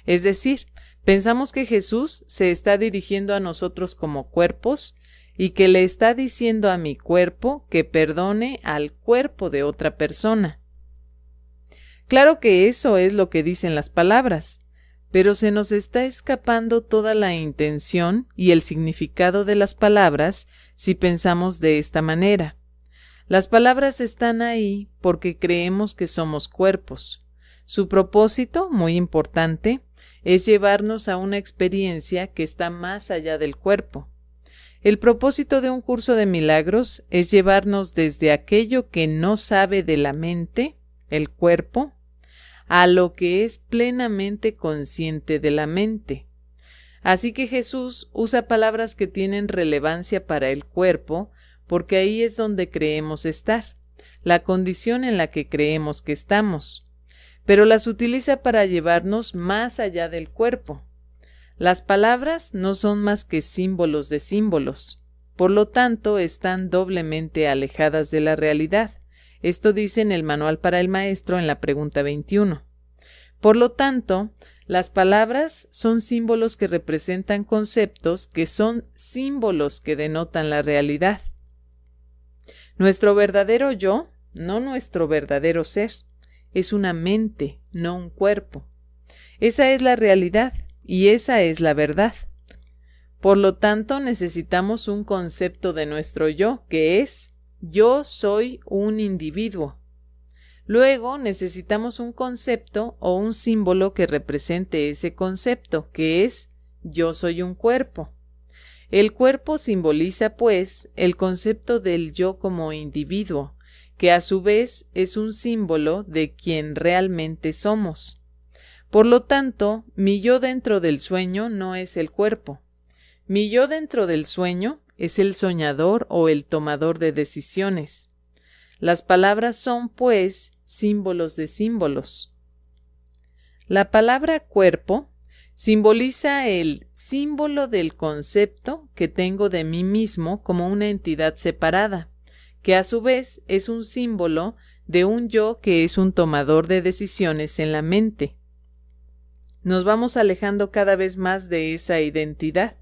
Es decir, pensamos que Jesús se está dirigiendo a nosotros como cuerpos y que le está diciendo a mi cuerpo que perdone al cuerpo de otra persona. Claro que eso es lo que dicen las palabras, pero se nos está escapando toda la intención y el significado de las palabras si pensamos de esta manera. Las palabras están ahí porque creemos que somos cuerpos. Su propósito, muy importante, es llevarnos a una experiencia que está más allá del cuerpo. El propósito de un curso de milagros es llevarnos desde aquello que no sabe de la mente, el cuerpo, a lo que es plenamente consciente de la mente. Así que Jesús usa palabras que tienen relevancia para el cuerpo, porque ahí es donde creemos estar, la condición en la que creemos que estamos, pero las utiliza para llevarnos más allá del cuerpo. Las palabras no son más que símbolos de símbolos, por lo tanto están doblemente alejadas de la realidad. Esto dice en el Manual para el Maestro en la pregunta 21. Por lo tanto, las palabras son símbolos que representan conceptos que son símbolos que denotan la realidad. Nuestro verdadero yo, no nuestro verdadero ser, es una mente, no un cuerpo. Esa es la realidad y esa es la verdad. Por lo tanto, necesitamos un concepto de nuestro yo, que es yo soy un individuo. Luego necesitamos un concepto o un símbolo que represente ese concepto, que es yo soy un cuerpo. El cuerpo simboliza, pues, el concepto del yo como individuo, que a su vez es un símbolo de quien realmente somos. Por lo tanto, mi yo dentro del sueño no es el cuerpo. Mi yo dentro del sueño es el soñador o el tomador de decisiones. Las palabras son, pues, símbolos de símbolos. La palabra cuerpo simboliza el símbolo del concepto que tengo de mí mismo como una entidad separada, que a su vez es un símbolo de un yo que es un tomador de decisiones en la mente. Nos vamos alejando cada vez más de esa identidad.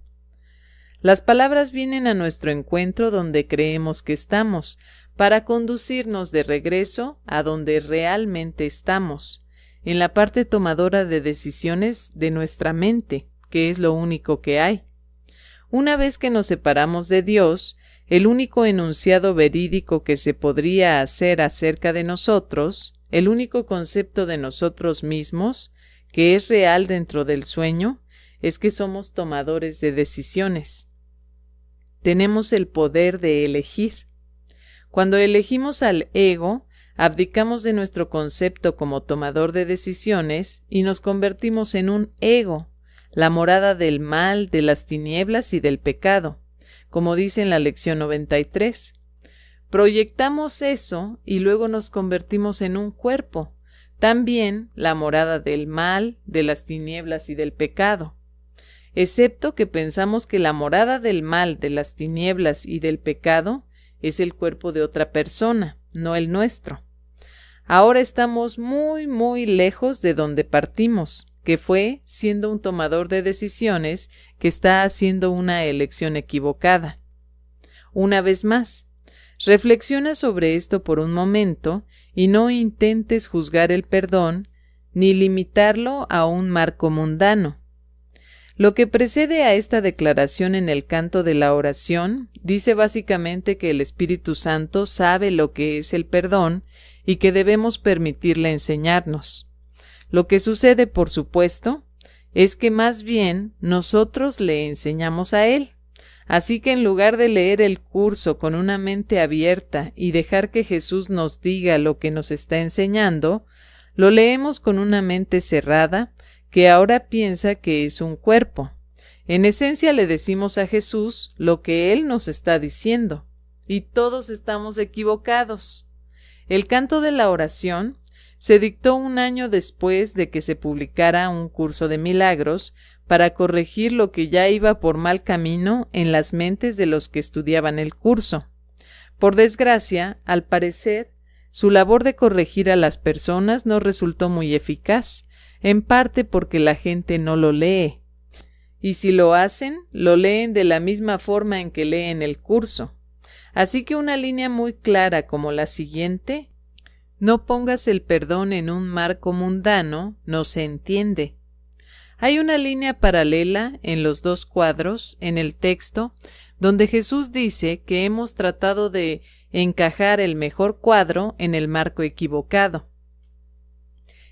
Las palabras vienen a nuestro encuentro donde creemos que estamos, para conducirnos de regreso a donde realmente estamos, en la parte tomadora de decisiones de nuestra mente, que es lo único que hay. Una vez que nos separamos de Dios, el único enunciado verídico que se podría hacer acerca de nosotros, el único concepto de nosotros mismos, que es real dentro del sueño, es que somos tomadores de decisiones. Tenemos el poder de elegir. Cuando elegimos al ego, abdicamos de nuestro concepto como tomador de decisiones y nos convertimos en un ego, la morada del mal, de las tinieblas y del pecado, como dice en la lección 93. Proyectamos eso y luego nos convertimos en un cuerpo, también la morada del mal, de las tinieblas y del pecado. Excepto que pensamos que la morada del mal, de las tinieblas y del pecado es el cuerpo de otra persona, no el nuestro. Ahora estamos muy, muy lejos de donde partimos, que fue siendo un tomador de decisiones que está haciendo una elección equivocada. Una vez más, reflexiona sobre esto por un momento y no intentes juzgar el perdón ni limitarlo a un marco mundano. Lo que precede a esta declaración en el canto de la oración dice básicamente que el Espíritu Santo sabe lo que es el perdón y que debemos permitirle enseñarnos. Lo que sucede, por supuesto, es que más bien nosotros le enseñamos a Él. Así que en lugar de leer el curso con una mente abierta y dejar que Jesús nos diga lo que nos está enseñando, lo leemos con una mente cerrada que ahora piensa que es un cuerpo. En esencia le decimos a Jesús lo que Él nos está diciendo, y todos estamos equivocados. El canto de la oración se dictó un año después de que se publicara un curso de milagros para corregir lo que ya iba por mal camino en las mentes de los que estudiaban el curso. Por desgracia, al parecer, su labor de corregir a las personas no resultó muy eficaz. en parte porque la gente no lo lee. Y si lo hacen, lo leen de la misma forma en que leen el curso. Así que una línea muy clara como la siguiente: no pongas el perdón en un marco mundano, no se entiende. Hay una línea paralela en los dos cuadros, en el texto, donde Jesús dice que hemos tratado de encajar el mejor cuadro en el marco equivocado.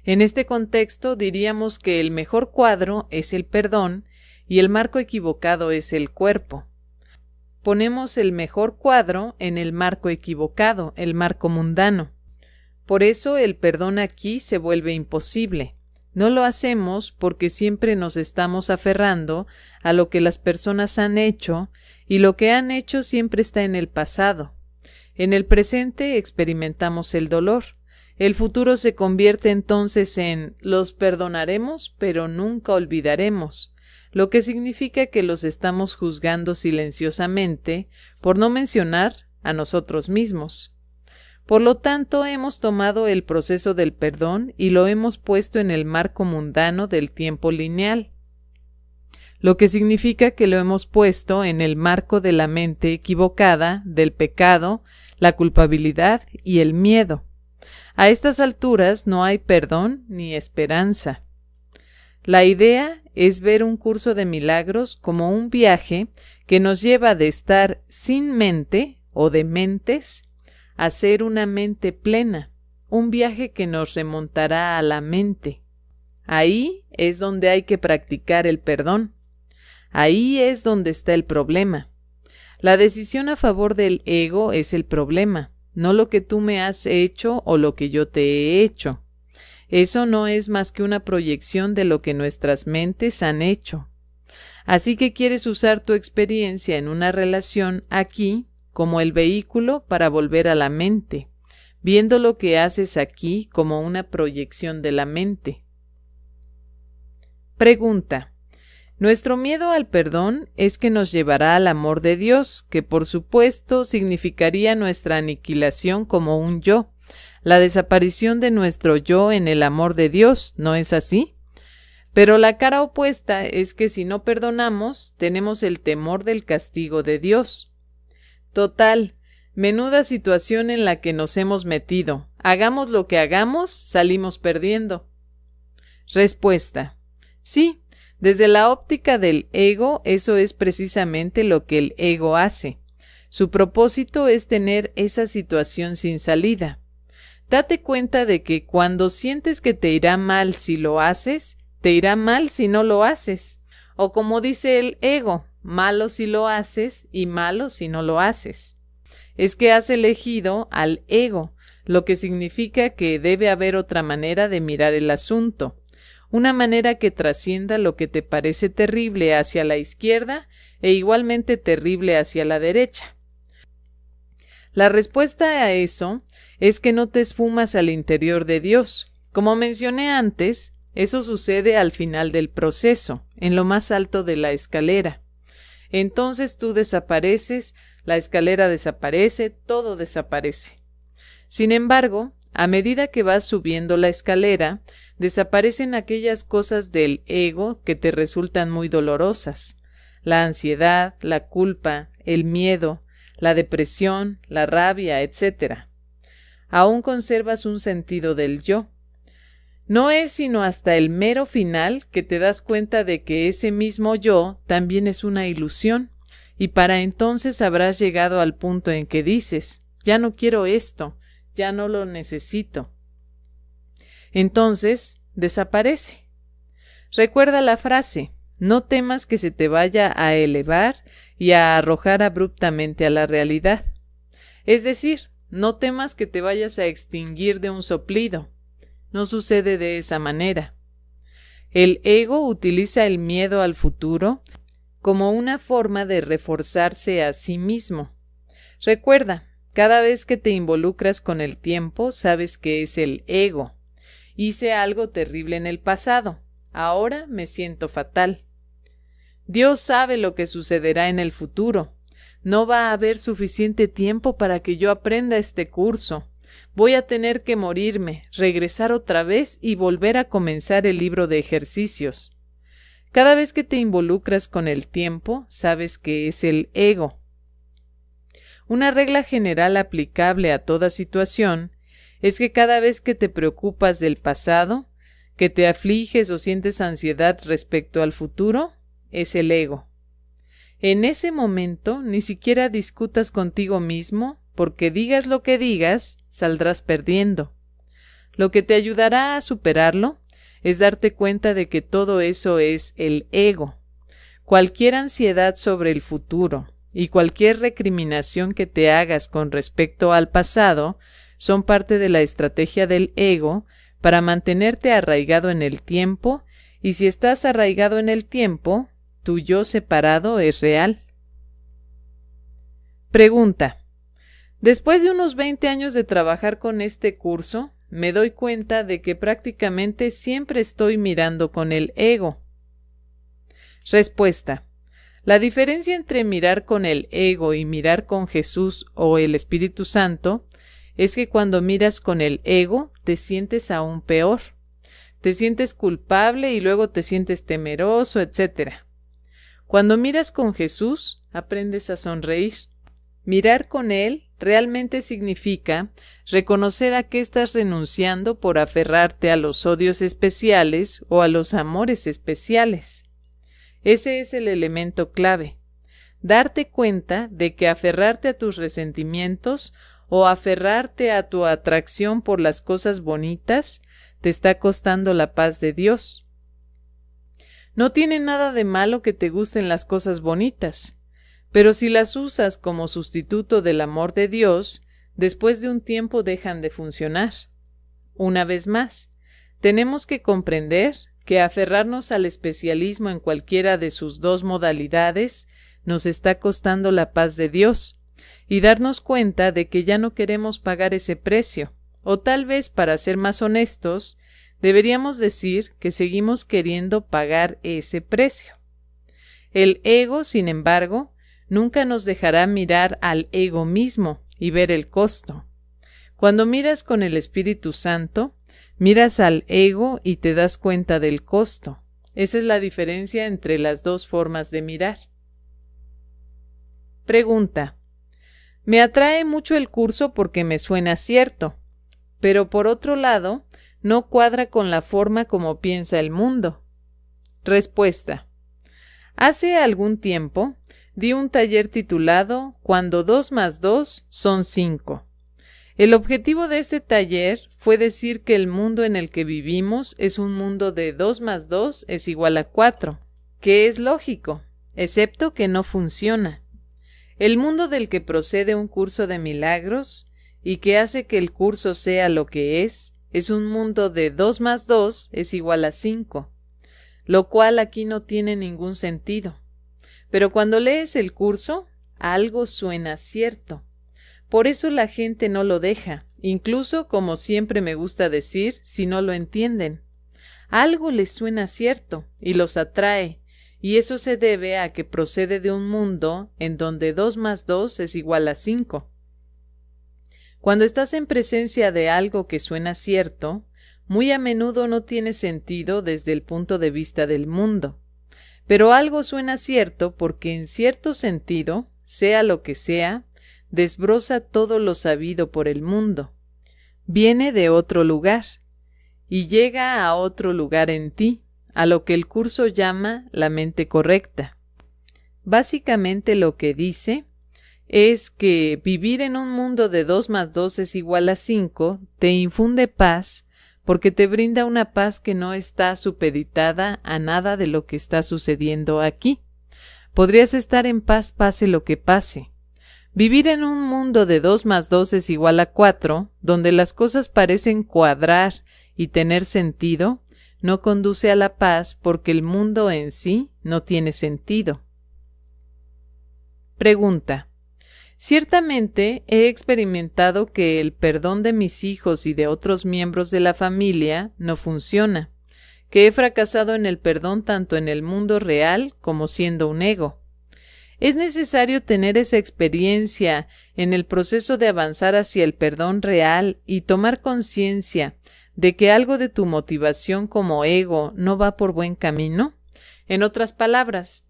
En este contexto diríamos que el mejor cuadro es el perdón y el marco equivocado es el cuerpo. Ponemos el mejor cuadro en el marco equivocado, el marco mundano. Por eso el perdón aquí se vuelve imposible. No lo hacemos porque siempre nos estamos aferrando a lo que las personas han hecho, y lo que han hecho siempre está en el pasado. En el presente experimentamos el dolor. El futuro se convierte entonces en los perdonaremos, pero nunca olvidaremos, lo que significa que los estamos juzgando silenciosamente, por no mencionar a nosotros mismos. Por lo tanto, hemos tomado el proceso del perdón y lo hemos puesto en el marco mundano del tiempo lineal, lo que significa que lo hemos puesto en el marco de la mente equivocada, del pecado, la culpabilidad y el miedo. A estas alturas no hay perdón ni esperanza. La idea es ver un curso de milagros como un viaje que nos lleva de estar sin mente o de mentes a ser una mente plena, un viaje que nos remontará a la mente. Ahí es donde hay que practicar el perdón. Ahí es donde está el problema. La decisión a favor del ego es el problema, no lo que tú me has hecho o lo que yo te he hecho. Eso no es más que una proyección de lo que nuestras mentes han hecho. Así que quieres usar tu experiencia en una relación aquí como el vehículo para volver a la mente, viendo lo que haces aquí como una proyección de la mente. Pregunta: nuestro miedo al perdón es que nos llevará al amor de Dios, que por supuesto significaría nuestra aniquilación como un yo, la desaparición de nuestro yo en el amor de Dios, ¿no es así? Pero la cara opuesta es que si no perdonamos, tenemos el temor del castigo de Dios. Total, menuda situación en la que nos hemos metido. Hagamos lo que hagamos, salimos perdiendo. Respuesta: sí, desde la óptica del ego, eso es precisamente lo que el ego hace. Su propósito es tener esa situación sin salida. Date cuenta de que cuando sientes que te irá mal si lo haces, te irá mal si no lo haces. O como dice el ego, malo si lo haces y malo si no lo haces. Es que has elegido al ego, lo que significa que debe haber otra manera de mirar el asunto, una manera que trascienda lo que te parece terrible hacia la izquierda e igualmente terrible hacia la derecha. La respuesta a eso es que no te esfumas al interior de Dios. Como mencioné antes, eso sucede al final del proceso, en lo más alto de la escalera. Entonces tú desapareces, la escalera desaparece, todo desaparece. Sin embargo, a medida que vas subiendo la escalera, desaparecen aquellas cosas del ego que te resultan muy dolorosas: la ansiedad, la culpa, el miedo, la depresión, la rabia, etc. Aún conservas un sentido del yo. No es sino hasta el mero final que te das cuenta de que ese mismo yo también es una ilusión, y para entonces habrás llegado al punto en que dices: ya no quiero esto, ya no lo necesito. Entonces, desaparece. Recuerda la frase: no temas que se te vaya a elevar y a arrojar abruptamente a la realidad. Es decir, no temas que te vayas a extinguir de un soplido. No sucede de esa manera. El ego utiliza el miedo al futuro como una forma de reforzarse a sí mismo. Recuerda, cada vez que te involucras con el tiempo, sabes que es el ego. Hice algo terrible en el pasado. Ahora me siento fatal. Dios sabe lo que sucederá en el futuro. No va a haber suficiente tiempo para que yo aprenda este curso. Voy a tener que morirme, regresar otra vez y volver a comenzar el libro de ejercicios. Cada vez que te involucras con el tiempo, sabes que es el ego. Una regla general aplicable a toda situación es que cada vez que te preocupas del pasado, que te afliges o sientes ansiedad respecto al futuro, es el ego. En ese momento ni siquiera discutas contigo mismo, porque digas lo que digas, saldrás perdiendo. Lo que te ayudará a superarlo es darte cuenta de que todo eso es el ego. Cualquier ansiedad sobre el futuro y cualquier recriminación que te hagas con respecto al pasado son parte de la estrategia del ego para mantenerte arraigado en el tiempo, y si estás arraigado en el tiempo, tu yo separado es real. Pregunta. Después de unos 20 años de trabajar con este curso, me doy cuenta de que prácticamente siempre estoy mirando con el ego. Respuesta. La diferencia entre mirar con el ego y mirar con Jesús o el Espíritu Santo es que cuando miras con el ego te sientes aún peor. Te sientes culpable y luego te sientes temeroso, etc. Cuando miras con Jesús, aprendes a sonreír. Mirar con Él realmente significa reconocer a qué estás renunciando por aferrarte a los odios especiales o a los amores especiales. Ese es el elemento clave. Darte cuenta de que aferrarte a tus resentimientos o aferrarte a tu atracción por las cosas bonitas te está costando la paz de Dios. No tiene nada de malo que te gusten las cosas bonitas, pero si las usas como sustituto del amor de Dios, después de un tiempo dejan de funcionar. Una vez más, tenemos que comprender que aferrarnos al especialismo en cualquiera de sus dos modalidades nos está costando la paz de Dios, y darnos cuenta de que ya no queremos pagar ese precio, o tal vez, para ser más honestos, deberíamos decir que seguimos queriendo pagar ese precio. El ego, sin embargo, nunca nos dejará mirar al ego mismo y ver el costo. Cuando miras con el Espíritu Santo, miras al ego y te das cuenta del costo. Esa es la diferencia entre las dos formas de mirar. Pregunta. Me atrae mucho el curso porque me suena cierto, pero por otro lado, no cuadra con la forma como piensa el mundo. Respuesta. Hace algún tiempo di un taller titulado Cuando 2 más 2 son 5. El objetivo de ese taller fue decir que el mundo en el que vivimos es un mundo de 2 más 2 es igual a 4, que es lógico, excepto que no funciona. El mundo del que procede un curso de milagros y que hace que el curso sea lo que es un mundo de 2 más 2 es igual a 5, lo cual aquí no tiene ningún sentido. Pero cuando lees el curso, algo suena cierto. Por eso la gente no lo deja, incluso, como siempre me gusta decir, si no lo entienden. Algo les suena cierto y los atrae, y eso se debe a que procede de un mundo en donde 2 más 2 es igual a 5. Cuando estás en presencia de algo que suena cierto, muy a menudo no tiene sentido desde el punto de vista del mundo. Pero algo suena cierto porque en cierto sentido, sea lo que sea, desbroza todo lo sabido por el mundo. Viene de otro lugar y llega a otro lugar en ti, a lo que el curso llama la mente correcta. Básicamente lo que dice es que vivir en un mundo de 2 más 2 es igual a 5 te infunde paz porque te brinda una paz que no está supeditada a nada de lo que está sucediendo aquí. Podrías estar en paz pase lo que pase. Vivir en un mundo de 2 más 2 es igual a 4, donde las cosas parecen cuadrar y tener sentido, no conduce a la paz porque el mundo en sí no tiene sentido. Pregunta. Ciertamente he experimentado que el perdón de mis hijos y de otros miembros de la familia no funciona, que he fracasado en el perdón tanto en el mundo real como siendo un ego. Es necesario tener esa experiencia en el proceso de avanzar hacia el perdón real y tomar conciencia de que algo de tu motivación como ego no va por buen camino. En otras palabras,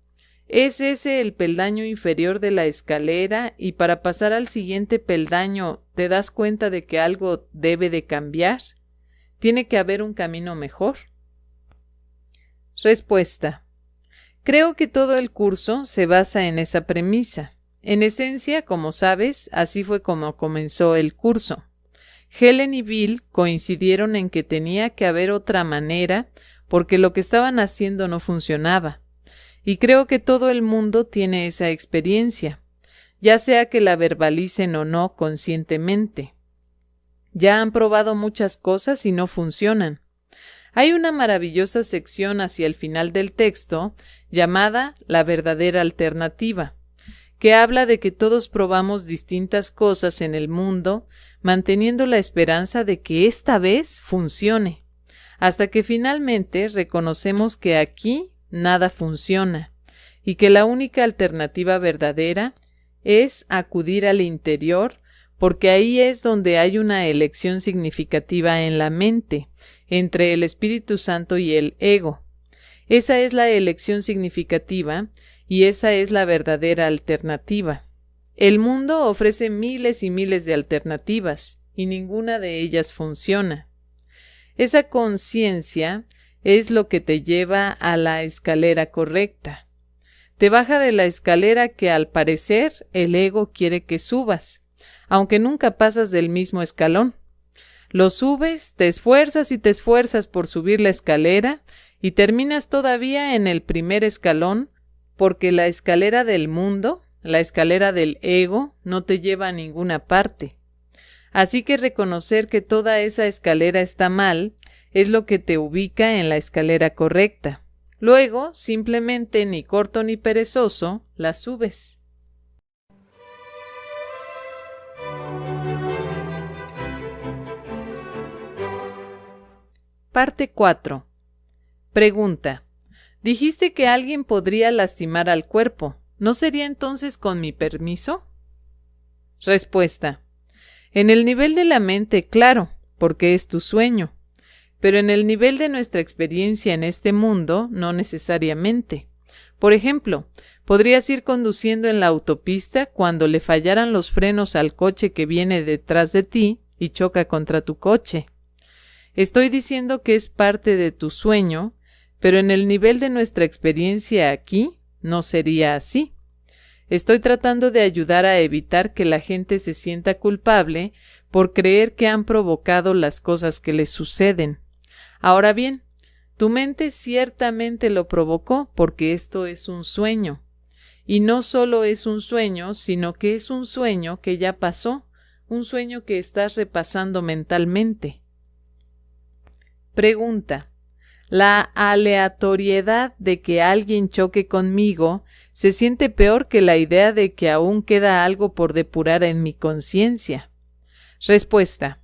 ¿es ese el peldaño inferior de la escalera y para pasar al siguiente peldaño te das cuenta de que algo debe de cambiar? ¿Tiene que haber un camino mejor? Respuesta. Creo que todo el curso se basa en esa premisa. En esencia, como sabes, así fue como comenzó el curso. Helen y Bill coincidieron en que tenía que haber otra manera porque lo que estaban haciendo no funcionaba. Y creo que todo el mundo tiene esa experiencia, ya sea que la verbalicen o no conscientemente. Ya han probado muchas cosas y no funcionan. Hay una maravillosa sección hacia el final del texto llamada La verdadera alternativa, que habla de que todos probamos distintas cosas en el mundo, manteniendo la esperanza de que esta vez funcione, hasta que finalmente reconocemos que aquí nada funciona, y que la única alternativa verdadera es acudir al interior, porque ahí es donde hay una elección significativa en la mente, entre el Espíritu Santo y el ego. Esa es la elección significativa y esa es la verdadera alternativa. El mundo ofrece miles y miles de alternativas y ninguna de ellas funciona. Esa conciencia es lo que te lleva a la escalera correcta. Te baja de la escalera que al parecer el ego quiere que subas, aunque nunca pasas del mismo escalón. Lo subes, te esfuerzas y te esfuerzas por subir la escalera y terminas todavía en el primer escalón porque la escalera del mundo, la escalera del ego, no te lleva a ninguna parte. Así que reconocer que toda esa escalera está mal es lo que te ubica en la escalera correcta. Luego, simplemente ni corto ni perezoso, la subes. Parte 4. Pregunta. Dijiste que alguien podría lastimar al cuerpo. ¿No sería entonces con mi permiso? Respuesta. En el nivel de la mente, claro, porque es tu sueño. Pero en el nivel de nuestra experiencia en este mundo, no necesariamente. Por ejemplo, podrías ir conduciendo en la autopista cuando le fallaran los frenos al coche que viene detrás de ti y choca contra tu coche. Estoy diciendo que es parte de tu sueño, pero en el nivel de nuestra experiencia aquí no sería así. Estoy tratando de ayudar a evitar que la gente se sienta culpable por creer que han provocado las cosas que les suceden. Ahora bien, tu mente ciertamente lo provocó porque esto es un sueño. Y no solo es un sueño, sino que es un sueño que ya pasó, un sueño que estás repasando mentalmente. Pregunta. ¿La aleatoriedad de que alguien choque conmigo se siente peor que la idea de que aún queda algo por depurar en mi conciencia? Respuesta.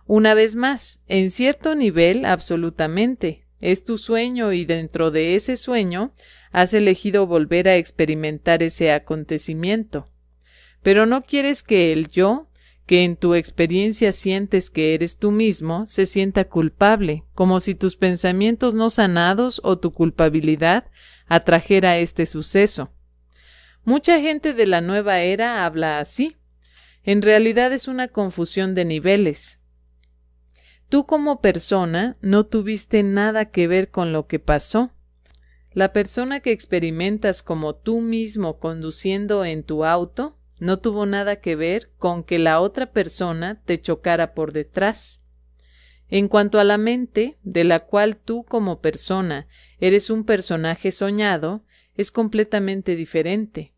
Una vez más, en cierto nivel, absolutamente. Es tu sueño y dentro de ese sueño has elegido volver a experimentar ese acontecimiento. Pero no quieres que el yo, que en tu experiencia sientes que eres tú mismo, se sienta culpable, como si tus pensamientos no sanados o tu culpabilidad atrajera este suceso. Mucha gente de la nueva era habla así. En realidad es una confusión de niveles. Tú como persona no tuviste nada que ver con lo que pasó. La persona que experimentas como tú mismo conduciendo en tu auto no tuvo nada que ver con que la otra persona te chocara por detrás. En cuanto a la mente, de la cual tú como persona eres un personaje soñado, es completamente diferente.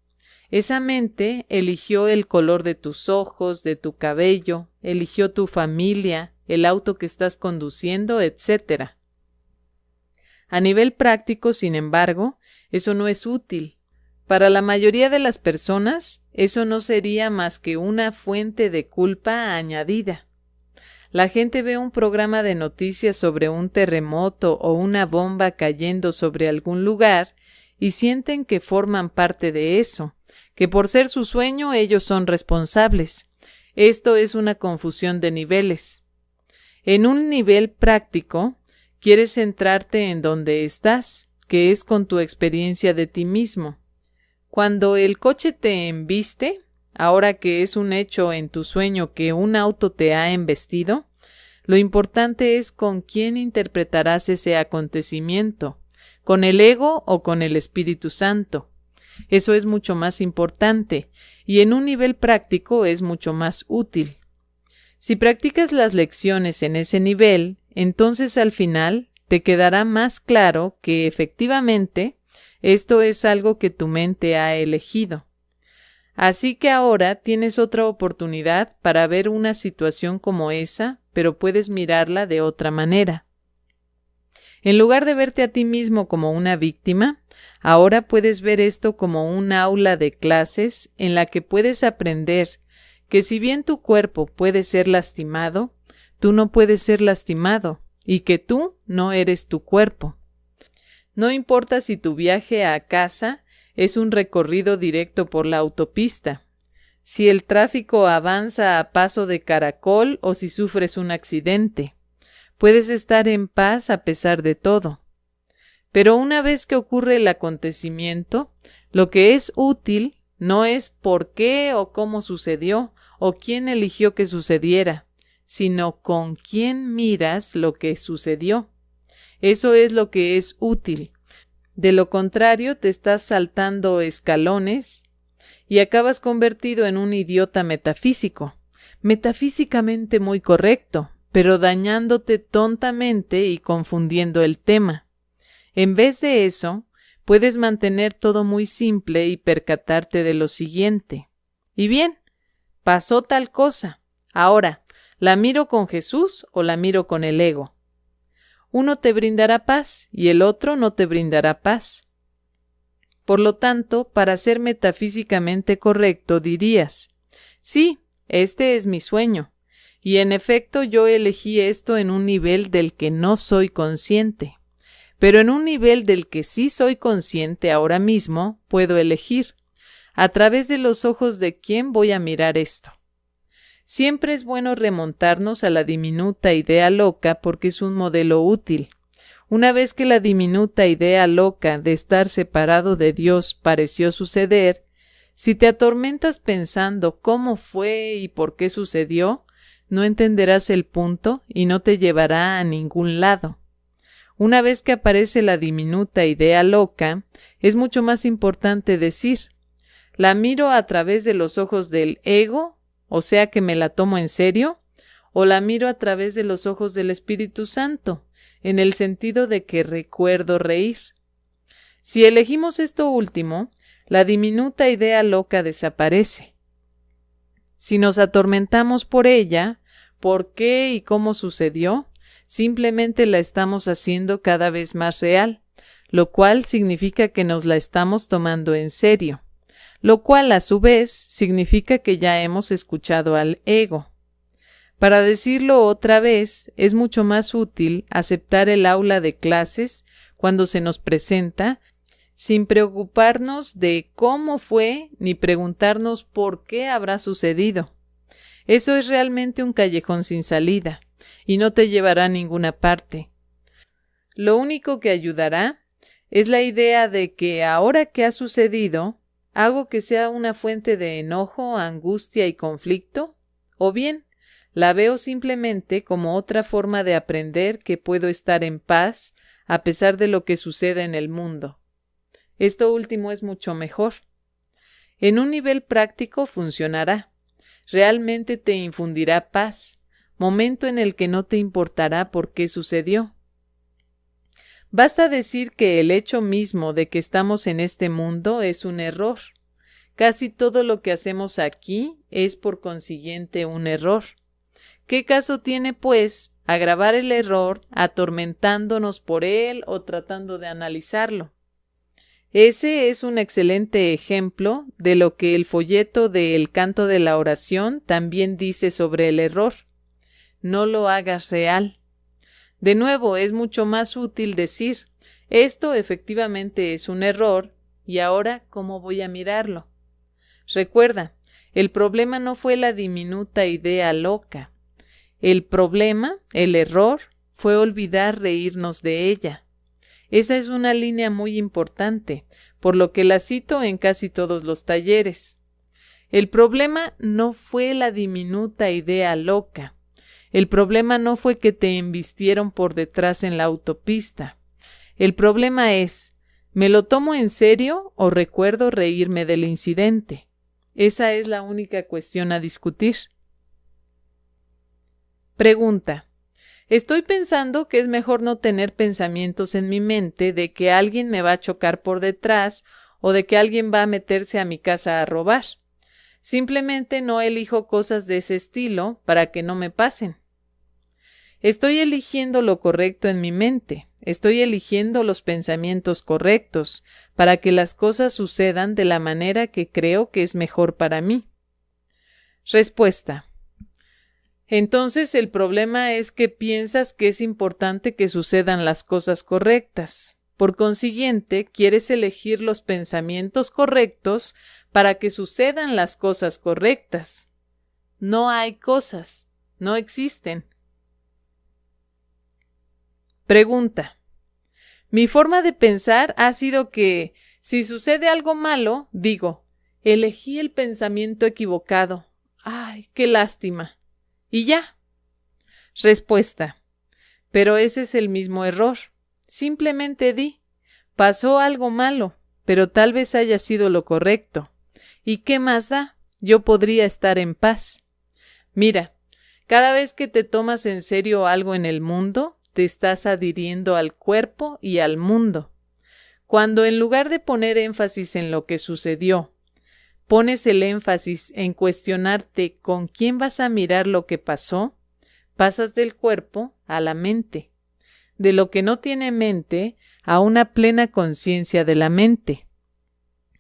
Esa mente eligió el color de tus ojos, de tu cabello, eligió tu familia, el auto que estás conduciendo, etc. A nivel práctico, sin embargo, eso no es útil. Para la mayoría de las personas, eso no sería más que una fuente de culpa añadida. La gente ve un programa de noticias sobre un terremoto o una bomba cayendo sobre algún lugar y sienten que forman parte de eso, que por ser su sueño ellos son responsables. Esto es una confusión de niveles. En un nivel práctico, quieres centrarte en donde estás, que es con tu experiencia de ti mismo. Cuando el coche te embiste, ahora que es un hecho en tu sueño que un auto te ha embestido, lo importante es con quién interpretarás ese acontecimiento, con el ego o con el Espíritu Santo. Eso es mucho más importante y en un nivel práctico es mucho más útil. Si practicas las lecciones en ese nivel, entonces al final te quedará más claro que efectivamente esto es algo que tu mente ha elegido. Así que ahora tienes otra oportunidad para ver una situación como esa, pero puedes mirarla de otra manera. En lugar de verte a ti mismo como una víctima, ahora puedes ver esto como un aula de clases en la que puedes aprender que si bien tu cuerpo puede ser lastimado, tú no puedes ser lastimado y que tú no eres tu cuerpo. No importa si tu viaje a casa es un recorrido directo por la autopista, si el tráfico avanza a paso de caracol o si sufres un accidente. Puedes estar en paz a pesar de todo. Pero una vez que ocurre el acontecimiento, lo que es útil no es por qué o cómo sucedió o quién eligió que sucediera, sino con quién miras lo que sucedió. Eso es lo que es útil. De lo contrario, te estás saltando escalones y acabas convertido en un idiota metafísico, metafísicamente muy correcto, pero dañándote tontamente y confundiendo el tema. En vez de eso, puedes mantener todo muy simple y percatarte de lo siguiente. Y bien, pasó tal cosa. Ahora, ¿la miro con Jesús o la miro con el ego? Uno te brindará paz y el otro no te brindará paz. Por lo tanto, para ser metafísicamente correcto dirías, sí, este es mi sueño, y en efecto yo elegí esto en un nivel del que no soy consciente, pero en un nivel del que sí soy consciente ahora mismo puedo elegir, a través de los ojos de quién voy a mirar esto. Siempre es bueno remontarnos a la diminuta idea loca porque es un modelo útil. Una vez que la diminuta idea loca de estar separado de Dios pareció suceder, si te atormentas pensando cómo fue y por qué sucedió, no entenderás el punto y no te llevará a ningún lado. Una vez que aparece la diminuta idea loca, es mucho más importante decir, ¿la miro a través de los ojos del ego, o sea que me la tomo en serio, o la miro a través de los ojos del Espíritu Santo, en el sentido de que recuerdo reír? Si elegimos esto último, la diminuta idea loca desaparece. Si nos atormentamos por ella, ¿por qué y cómo sucedió? Simplemente la estamos haciendo cada vez más real, lo cual significa que nos la estamos tomando en serio, lo cual a su vez significa que ya hemos escuchado al ego. Para decirlo otra vez, es mucho más útil aceptar el aula de clases cuando se nos presenta, sin preocuparnos de cómo fue ni preguntarnos por qué habrá sucedido. Eso es realmente un callejón sin salida, y no te llevará a ninguna parte. Lo único que ayudará es la idea de que ahora que ha sucedido, ¿hago que sea una fuente de enojo, angustia y conflicto? ¿O bien, la veo simplemente como otra forma de aprender que puedo estar en paz a pesar de lo que sucede en el mundo? Esto último es mucho mejor. En un nivel práctico funcionará. Realmente te infundirá paz, momento en el que no te importará por qué sucedió. Basta decir que el hecho mismo de que estamos en este mundo es un error. Casi todo lo que hacemos aquí es por consiguiente un error. ¿Qué caso tiene, pues, agravar el error atormentándonos por él o tratando de analizarlo? Ese es un excelente ejemplo de lo que el folleto de El canto de la oración también dice sobre el error. No lo hagas real. De nuevo, es mucho más útil decir, Esto efectivamente es un error, y ahora, ¿cómo voy a mirarlo? Recuerda, el problema no fue la diminuta idea loca. El problema, el error, fue olvidar reírnos de ella. Esa es una línea muy importante, por lo que la cito en casi todos los talleres. El problema no fue la diminuta idea loca. El problema no fue que te embistieron por detrás en la autopista. El problema es, ¿me lo tomo en serio o recuerdo reírme del incidente? Esa es la única cuestión a discutir. Pregunta. Estoy pensando que es mejor no tener pensamientos en mi mente de que alguien me va a chocar por detrás o de que alguien va a meterse a mi casa a robar. Simplemente no elijo cosas de ese estilo para que no me pasen. Estoy eligiendo lo correcto en mi mente. Estoy eligiendo los pensamientos correctos para que las cosas sucedan de la manera que creo que es mejor para mí. Respuesta. Entonces el problema es que piensas que es importante que sucedan las cosas correctas. Por consiguiente, quieres elegir los pensamientos correctos para que sucedan las cosas correctas. No hay cosas, no existen. Pregunta. Mi forma de pensar ha sido que, si sucede algo malo, digo, elegí el pensamiento equivocado. ¡Ay, qué lástima! Y ya. Respuesta. Pero ese es el mismo error. Simplemente di, pasó algo malo, pero tal vez haya sido lo correcto. ¿Y qué más da? Yo podría estar en paz. Mira, cada vez que te tomas en serio algo en el mundo, te estás adhiriendo al cuerpo y al mundo. Cuando en lugar de poner énfasis en lo que sucedió, pones el énfasis en cuestionarte con quién vas a mirar lo que pasó, pasas del cuerpo a la mente, de lo que no tiene mente a una plena conciencia de la mente.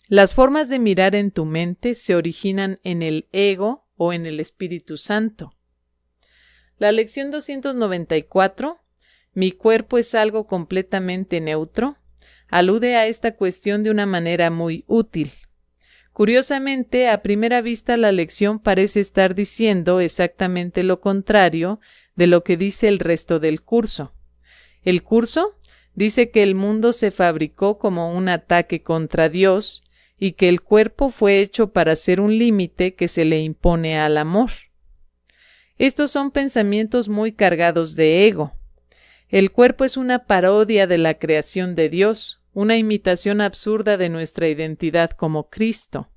Las formas de mirar en tu mente se originan en el ego o en el Espíritu Santo. La lección 294, mi cuerpo es algo completamente neutro, alude a esta cuestión de una manera muy útil. Curiosamente, a primera vista la lección parece estar diciendo exactamente lo contrario de lo que dice el resto del curso. El curso dice que el mundo se fabricó como un ataque contra Dios y que el cuerpo fue hecho para ser un límite que se le impone al amor. Estos son pensamientos muy cargados de ego. El cuerpo es una parodia de la creación de Dios, una imitación absurda de nuestra identidad como Cristo.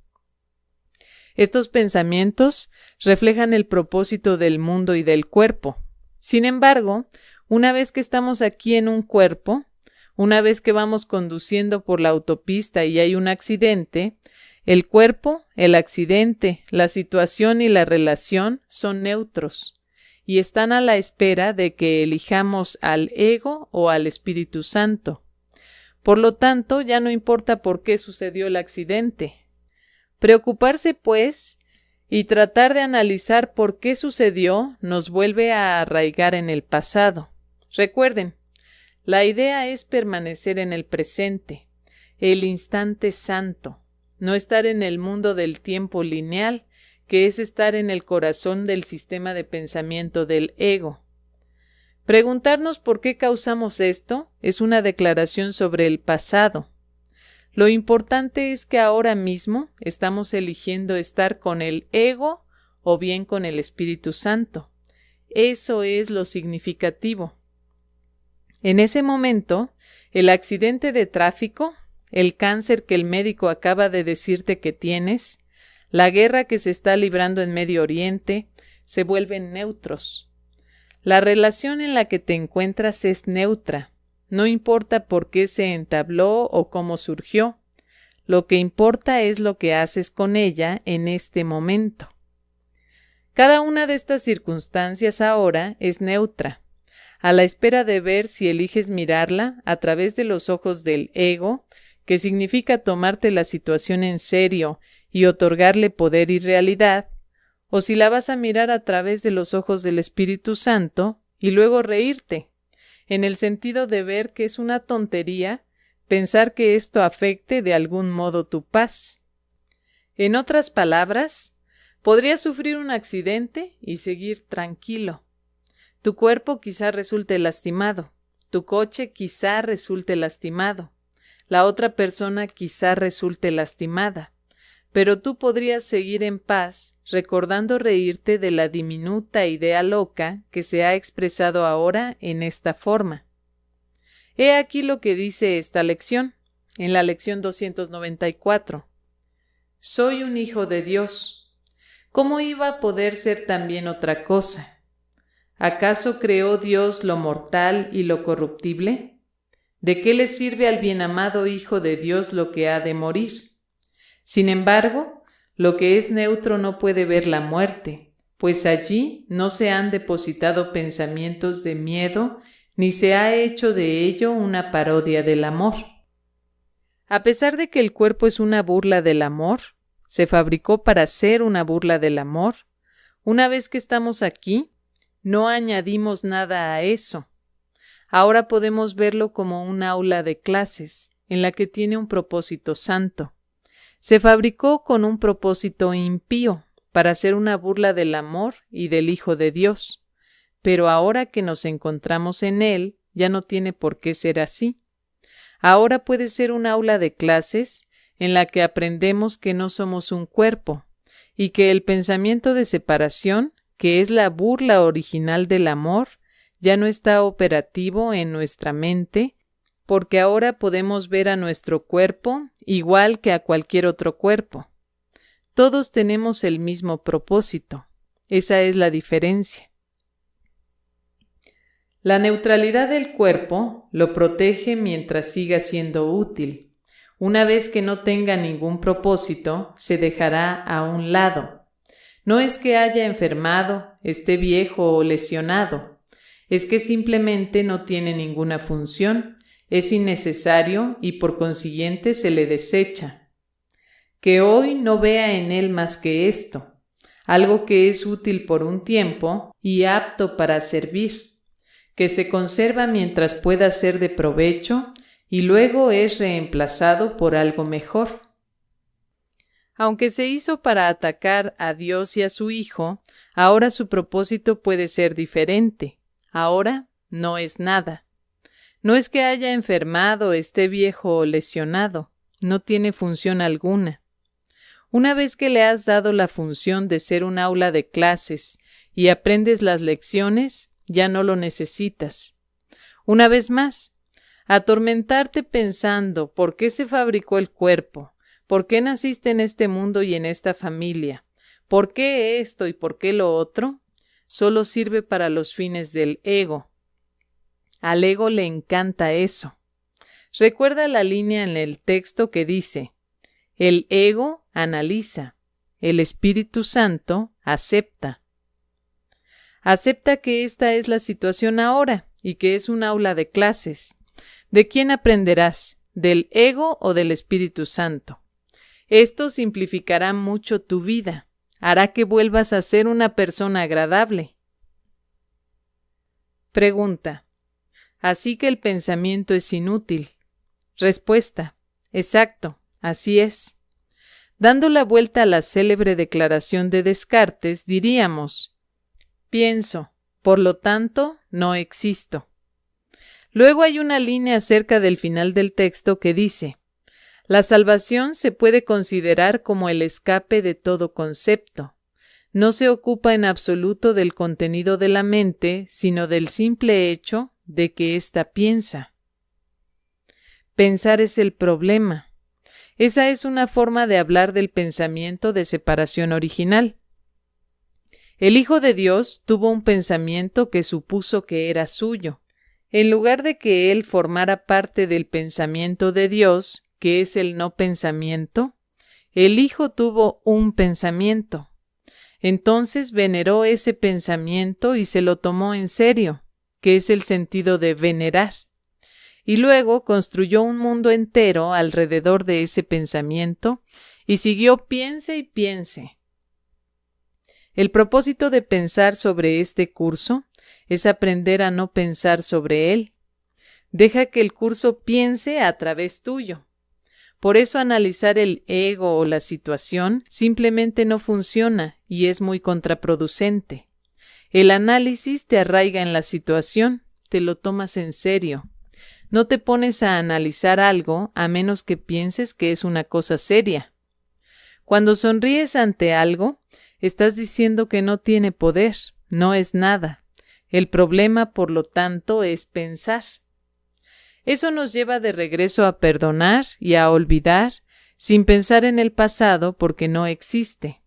Estos pensamientos reflejan el propósito del mundo y del cuerpo. Sin embargo, una vez que estamos aquí en un cuerpo, una vez que vamos conduciendo por la autopista y hay un accidente, el cuerpo, el accidente, la situación y la relación son neutros y están a la espera de que elijamos al ego o al Espíritu Santo. Por lo tanto, ya no importa por qué sucedió el accidente. Preocuparse, pues, y tratar de analizar por qué sucedió nos vuelve a arraigar en el pasado. Recuerden, la idea es permanecer en el presente, el instante santo, no estar en el mundo del tiempo lineal, que es estar en el corazón del sistema de pensamiento del ego. Preguntarnos por qué causamos esto es una declaración sobre el pasado. Lo importante es que ahora mismo estamos eligiendo estar con el ego o bien con el Espíritu Santo. Eso es lo significativo. En ese momento, el accidente de tráfico, el cáncer que el médico acaba de decirte que tienes, la guerra que se está librando en Medio Oriente, se vuelven neutros. La relación en la que te encuentras es neutra. No importa por qué se entabló o cómo surgió. Lo que importa es lo que haces con ella en este momento. Cada una de estas circunstancias ahora es neutra, a la espera de ver si eliges mirarla a través de los ojos del ego, que significa tomarte la situación en serio y otorgarle poder y realidad, o si la vas a mirar a través de los ojos del Espíritu Santo y luego reírte, en el sentido de ver que es una tontería pensar que esto afecte de algún modo tu paz. En otras palabras, podrías sufrir un accidente y seguir tranquilo. Tu cuerpo quizá resulte lastimado, tu coche quizá resulte lastimado, la otra persona quizá resulte lastimada, pero tú podrías seguir en paz recordando reírte de la diminuta idea loca que se ha expresado ahora en esta forma. He aquí lo que dice esta lección, en la lección 294. Soy un hijo de Dios. ¿Cómo iba a poder ser también otra cosa? ¿Acaso creó Dios lo mortal y lo corruptible? ¿De qué le sirve al bienamado Hijo de Dios lo que ha de morir? Sin embargo, lo que es neutro no puede ver la muerte, pues allí no se han depositado pensamientos de miedo, ni se ha hecho de ello una parodia del amor. A pesar de que el cuerpo es una burla del amor, se fabricó para ser una burla del amor, una vez que estamos aquí, no añadimos nada a eso. Ahora podemos verlo como un aula de clases, en la que tiene un propósito santo. Se fabricó con un propósito impío, para ser una burla del amor y del Hijo de Dios. Pero ahora que nos encontramos en él, ya no tiene por qué ser así. Ahora puede ser un aula de clases en la que aprendemos que no somos un cuerpo, y que el pensamiento de separación, que es la burla original del amor, ya no está operativo en nuestra mente, porque ahora podemos ver a nuestro cuerpo igual que a cualquier otro cuerpo. Todos tenemos el mismo propósito. Esa es la diferencia. La neutralidad del cuerpo lo protege mientras siga siendo útil. Una vez que no tenga ningún propósito, se dejará a un lado. No es que haya enfermado, esté viejo o lesionado. Es que simplemente no tiene ninguna función, es innecesario y por consiguiente se le desecha. Que hoy no vea en él más que esto, algo que es útil por un tiempo y apto para servir, que se conserva mientras pueda ser de provecho y luego es reemplazado por algo mejor. Aunque se hizo para atacar a Dios y a su Hijo, ahora su propósito puede ser diferente. Ahora no es nada. No es que haya enfermado, esté viejo o lesionado. No tiene función alguna. Una vez que le has dado la función de ser un aula de clases y aprendes las lecciones, ya no lo necesitas. Una vez más, atormentarte pensando por qué se fabricó el cuerpo, por qué naciste en este mundo y en esta familia, por qué esto y por qué lo otro, solo sirve para los fines del ego. Al ego le encanta eso. Recuerda la línea en el texto que dice: el ego analiza, el Espíritu Santo acepta. Acepta que esta es la situación ahora y que es un aula de clases. ¿De quién aprenderás? ¿Del ego o del Espíritu Santo? Esto simplificará mucho tu vida. Hará que vuelvas a ser una persona agradable. Pregunta: ¿así que el pensamiento es inútil? Respuesta: exacto, así es. Dando la vuelta a la célebre declaración de Descartes, diríamos: pienso, por lo tanto, no existo. Luego hay una línea cerca del final del texto que dice: la salvación se puede considerar como el escape de todo concepto. No se ocupa en absoluto del contenido de la mente, sino del simple hecho de que ésta piensa. Pensar es el problema. Esa es una forma de hablar del pensamiento de separación original. El Hijo de Dios tuvo un pensamiento que supuso que era suyo. En lugar de que él formara parte del pensamiento de Dios, que es el no pensamiento, el Hijo tuvo un pensamiento. Entonces veneró ese pensamiento y se lo tomó en serio, que es el sentido de venerar. Y luego construyó un mundo entero alrededor de ese pensamiento y siguió piense y piense. El propósito de pensar sobre este curso es aprender a no pensar sobre él. Deja que el curso piense a través tuyo. Por eso analizar el ego o la situación simplemente no funciona y es muy contraproducente. El análisis te arraiga en la situación, te lo tomas en serio. No te pones a analizar algo a menos que pienses que es una cosa seria. Cuando sonríes ante algo, estás diciendo que no tiene poder, no es nada. El problema, por lo tanto, es pensar. Eso nos lleva de regreso a perdonar y a olvidar sin pensar en el pasado porque no existe.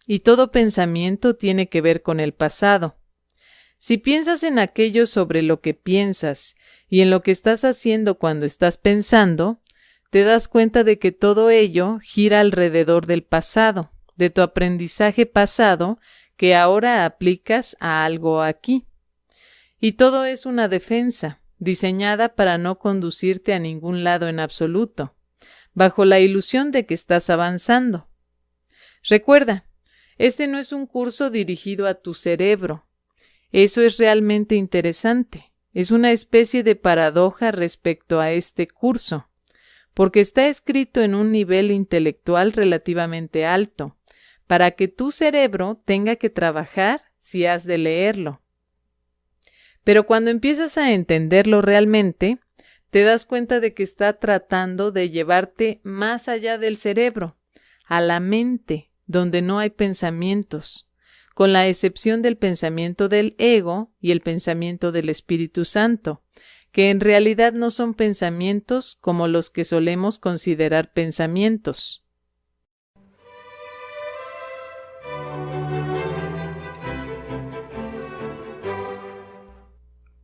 Y todo pensamiento tiene que ver con el pasado. Si piensas en aquello sobre lo que piensas y en lo que estás haciendo cuando estás pensando, te das cuenta de que todo ello gira alrededor del pasado, de tu aprendizaje pasado que ahora aplicas a algo aquí. Y todo es una defensa, diseñada para no conducirte a ningún lado en absoluto, bajo la ilusión de que estás avanzando. Recuerda, este no es un curso dirigido a tu cerebro. Eso es realmente interesante. Es una especie de paradoja respecto a este curso, porque está escrito en un nivel intelectual relativamente alto, para que tu cerebro tenga que trabajar si has de leerlo. Pero cuando empiezas a entenderlo realmente, te das cuenta de que está tratando de llevarte más allá del cerebro, a la mente, donde no hay pensamientos, con la excepción del pensamiento del ego y el pensamiento del Espíritu Santo, que en realidad no son pensamientos como los que solemos considerar pensamientos.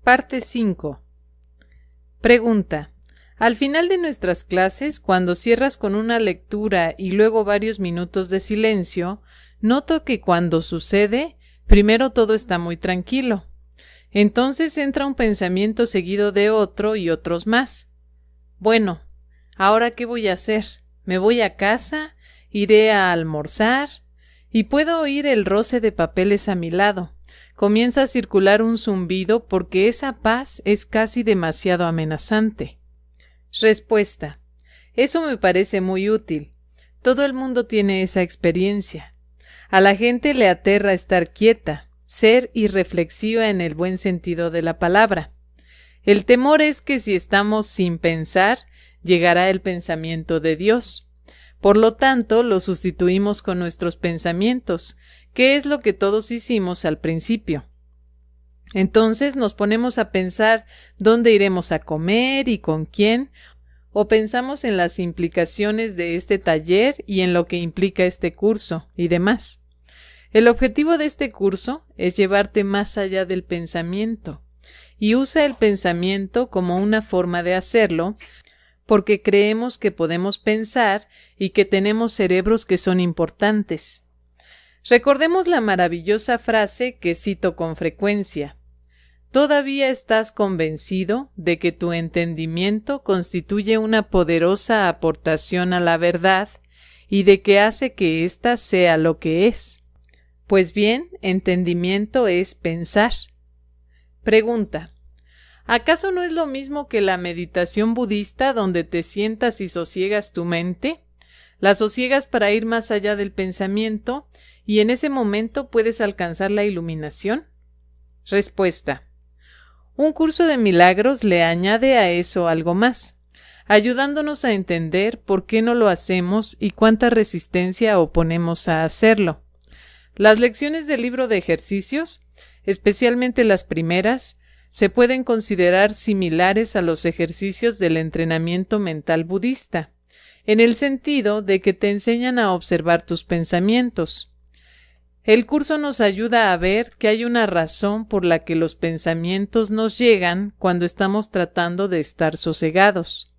Parte 5. Pregunta. Al final de nuestras clases, cuando cierras con una lectura y luego varios minutos de silencio, noto que cuando sucede, primero todo está muy tranquilo. Entonces entra un pensamiento seguido de otro y otros más. Bueno, ¿ahora qué voy a hacer? ¿Me voy a casa? ¿Iré a almorzar? Y puedo oír el roce de papeles a mi lado. Comienza a circular un zumbido porque esa paz es casi demasiado amenazante. Respuesta. Eso me parece muy útil. Todo el mundo tiene esa experiencia. A la gente le aterra estar quieta, ser irreflexiva en el buen sentido de la palabra. El temor es que si estamos sin pensar, llegará el pensamiento de Dios. Por lo tanto, lo sustituimos con nuestros pensamientos, que es lo que todos hicimos al principio. Entonces nos ponemos a pensar dónde iremos a comer y con quién, o pensamos en las implicaciones de este taller y en lo que implica este curso y demás. El objetivo de este curso es llevarte más allá del pensamiento, y usa el pensamiento como una forma de hacerlo, porque creemos que podemos pensar y que tenemos cerebros que son importantes. Recordemos la maravillosa frase que cito con frecuencia. ¿Todavía estás convencido de que tu entendimiento constituye una poderosa aportación a la verdad y de que hace que ésta sea lo que es? Pues bien, entendimiento es pensar. Pregunta. ¿Acaso no es lo mismo que la meditación budista donde te sientas y sosiegas tu mente? La sosiegas para ir más allá del pensamiento y en ese momento puedes alcanzar la iluminación. Respuesta. Un curso de milagros le añade a eso algo más, ayudándonos a entender por qué no lo hacemos y cuánta resistencia oponemos a hacerlo. Las lecciones del libro de ejercicios, especialmente las primeras, se pueden considerar similares a los ejercicios del entrenamiento mental budista, en el sentido de que te enseñan a observar tus pensamientos. El curso nos ayuda a ver que hay una razón por la que los pensamientos nos llegan cuando estamos tratando de estar sosegados.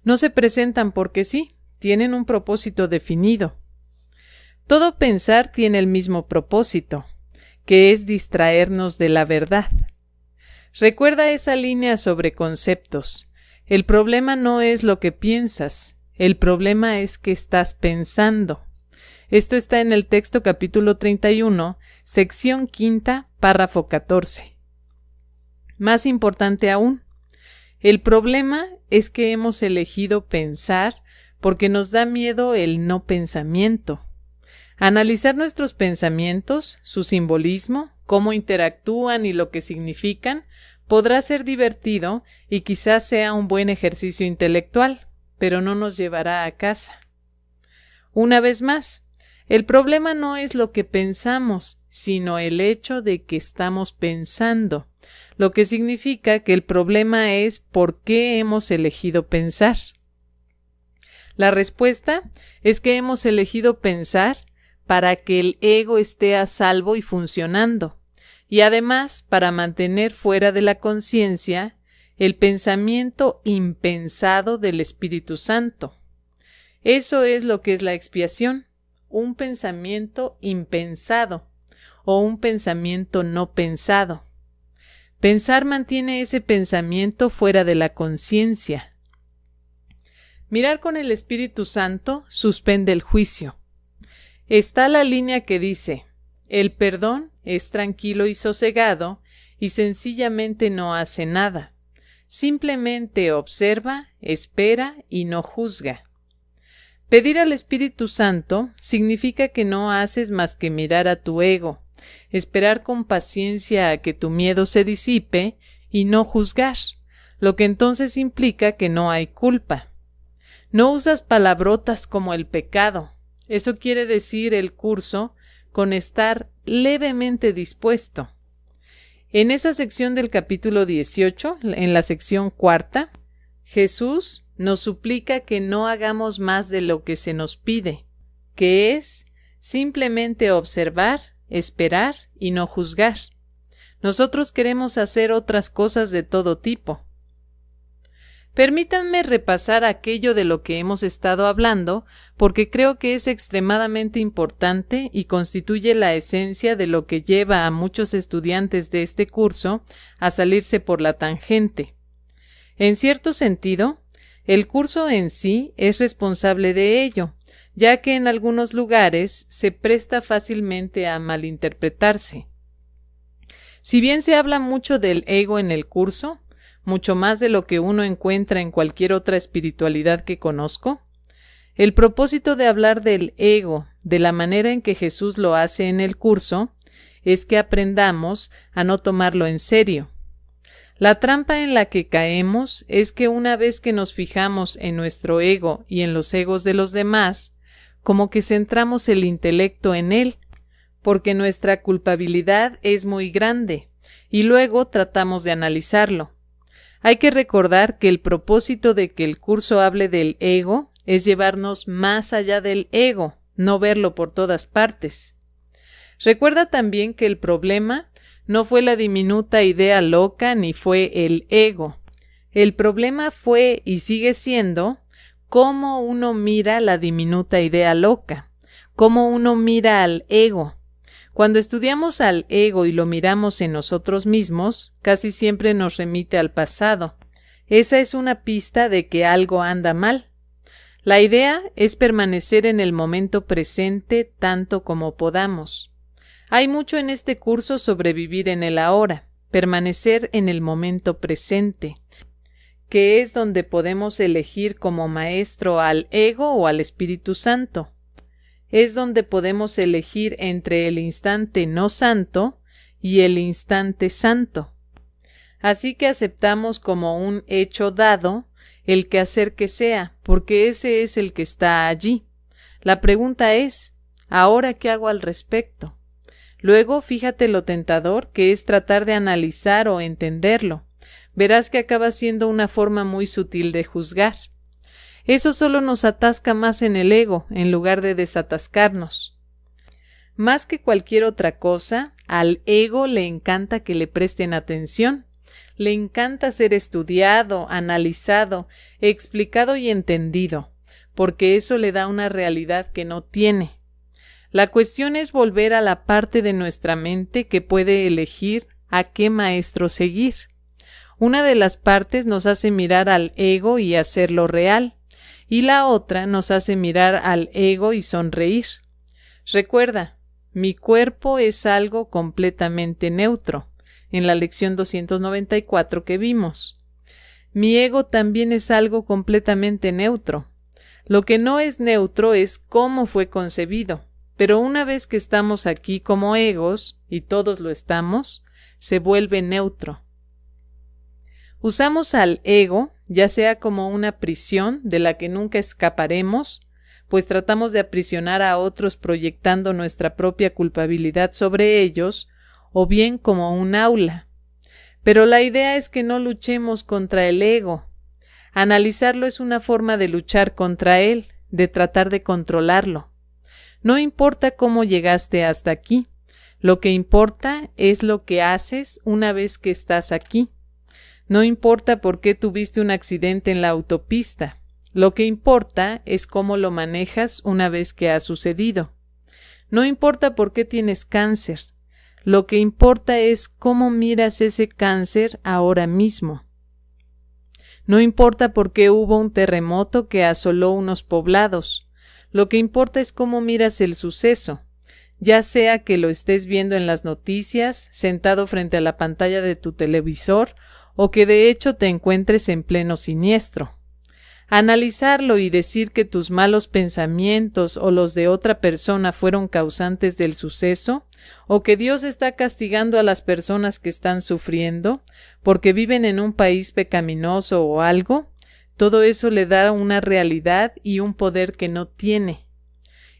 No se presentan porque sí, tienen un propósito definido. Todo pensar tiene el mismo propósito, que es distraernos de la verdad. Recuerda esa línea sobre conceptos. El problema no es lo que piensas, el problema es que estás pensando. Esto está en el texto capítulo 31, sección 5, párrafo 14. Más importante aún, el problema es que hemos elegido pensar porque nos da miedo el no pensamiento. Analizar nuestros pensamientos, su simbolismo, cómo interactúan y lo que significan, podrá ser divertido y quizás sea un buen ejercicio intelectual, pero no nos llevará a casa. Una vez más, el problema no es lo que pensamos, sino el hecho de que estamos pensando, lo que significa que el problema es por qué hemos elegido pensar. La respuesta es que hemos elegido pensar para que el ego esté a salvo y funcionando, y además para mantener fuera de la conciencia el pensamiento impensado del Espíritu Santo. Eso es lo que es la expiación, un pensamiento impensado o un pensamiento no pensado. Pensar mantiene ese pensamiento fuera de la conciencia. Mirar con el Espíritu Santo suspende el juicio. Está la línea que dice: el perdón es tranquilo y sosegado y sencillamente no hace nada. Simplemente observa, espera y no juzga. Pedir al Espíritu Santo significa que no haces más que mirar a tu ego, esperar con paciencia a que tu miedo se disipe y no juzgar, lo que entonces implica que no hay culpa. No usas palabrotas como el pecado. Eso quiere decir el curso con estar levemente dispuesto. En esa sección del capítulo 18, en la sección cuarta, Jesús nos suplica que no hagamos más de lo que se nos pide, que es simplemente observar, esperar y no juzgar. Nosotros queremos hacer otras cosas de todo tipo. Permítanme repasar aquello de lo que hemos estado hablando, porque creo que es extremadamente importante y constituye la esencia de lo que lleva a muchos estudiantes de este curso a salirse por la tangente. En cierto sentido, el curso en sí es responsable de ello, ya que en algunos lugares se presta fácilmente a malinterpretarse. Si bien se habla mucho del ego en el curso, mucho más de lo que uno encuentra en cualquier otra espiritualidad que conozco, el propósito de hablar del ego de la manera en que Jesús lo hace en el curso es que aprendamos a no tomarlo en serio. La trampa en la que caemos es que una vez que nos fijamos en nuestro ego y en los egos de los demás, como que centramos el intelecto en él, porque nuestra culpabilidad es muy grande, y luego tratamos de analizarlo. Hay que recordar que el propósito de que el curso hable del ego es llevarnos más allá del ego, no verlo por todas partes. Recuerda también que el problema no fue la diminuta idea loca ni fue el ego. El problema fue y sigue siendo cómo uno mira la diminuta idea loca, cómo uno mira al ego. Cuando estudiamos al ego y lo miramos en nosotros mismos, casi siempre nos remite al pasado. Esa es una pista de que algo anda mal. La idea es permanecer en el momento presente tanto como podamos. Hay mucho en este curso sobre vivir en el ahora, permanecer en el momento presente, que es donde podemos elegir como maestro al ego o al Espíritu Santo. Es donde podemos elegir entre el instante no santo y el instante santo. Así que aceptamos como un hecho dado el quehacer que sea, porque ese es el que está allí. La pregunta es, ¿ahora qué hago al respecto? Luego, fíjate lo tentador que es tratar de analizar o entenderlo. Verás que acaba siendo una forma muy sutil de juzgar. Eso solo nos atasca más en el ego, en lugar de desatascarnos. Más que cualquier otra cosa, al ego le encanta que le presten atención. Le encanta ser estudiado, analizado, explicado y entendido, porque eso le da una realidad que no tiene. La cuestión es volver a la parte de nuestra mente que puede elegir a qué maestro seguir. Una de las partes nos hace mirar al ego y hacerlo real, y la otra nos hace mirar al ego y sonreír. Recuerda, mi cuerpo es algo completamente neutro. en la lección 294 que vimos. Mi ego también es algo completamente neutro. Lo que no es neutro es cómo fue concebido, pero una vez que estamos aquí como egos, y todos lo estamos, se vuelve neutro. Usamos al ego, ya sea como una prisión de la que nunca escaparemos, pues tratamos de aprisionar a otros proyectando nuestra propia culpabilidad sobre ellos, o bien como un aula. Pero la idea es que no luchemos contra el ego. Analizarlo es una forma de luchar contra él, de tratar de controlarlo. No importa cómo llegaste hasta aquí, lo que importa es lo que haces una vez que estás aquí. No importa por qué tuviste un accidente en la autopista, lo que importa es cómo lo manejas una vez que ha sucedido. No importa por qué tienes cáncer, lo que importa es cómo miras ese cáncer ahora mismo. No importa por qué hubo un terremoto que asoló unos poblados, lo que importa es cómo miras el suceso, ya sea que lo estés viendo en las noticias, sentado frente a la pantalla de tu televisor, o que de hecho te encuentres en pleno siniestro. Analizarlo y decir que tus malos pensamientos o los de otra persona fueron causantes del suceso, o que Dios está castigando a las personas que están sufriendo porque viven en un país pecaminoso o algo, todo eso le da una realidad y un poder que no tiene.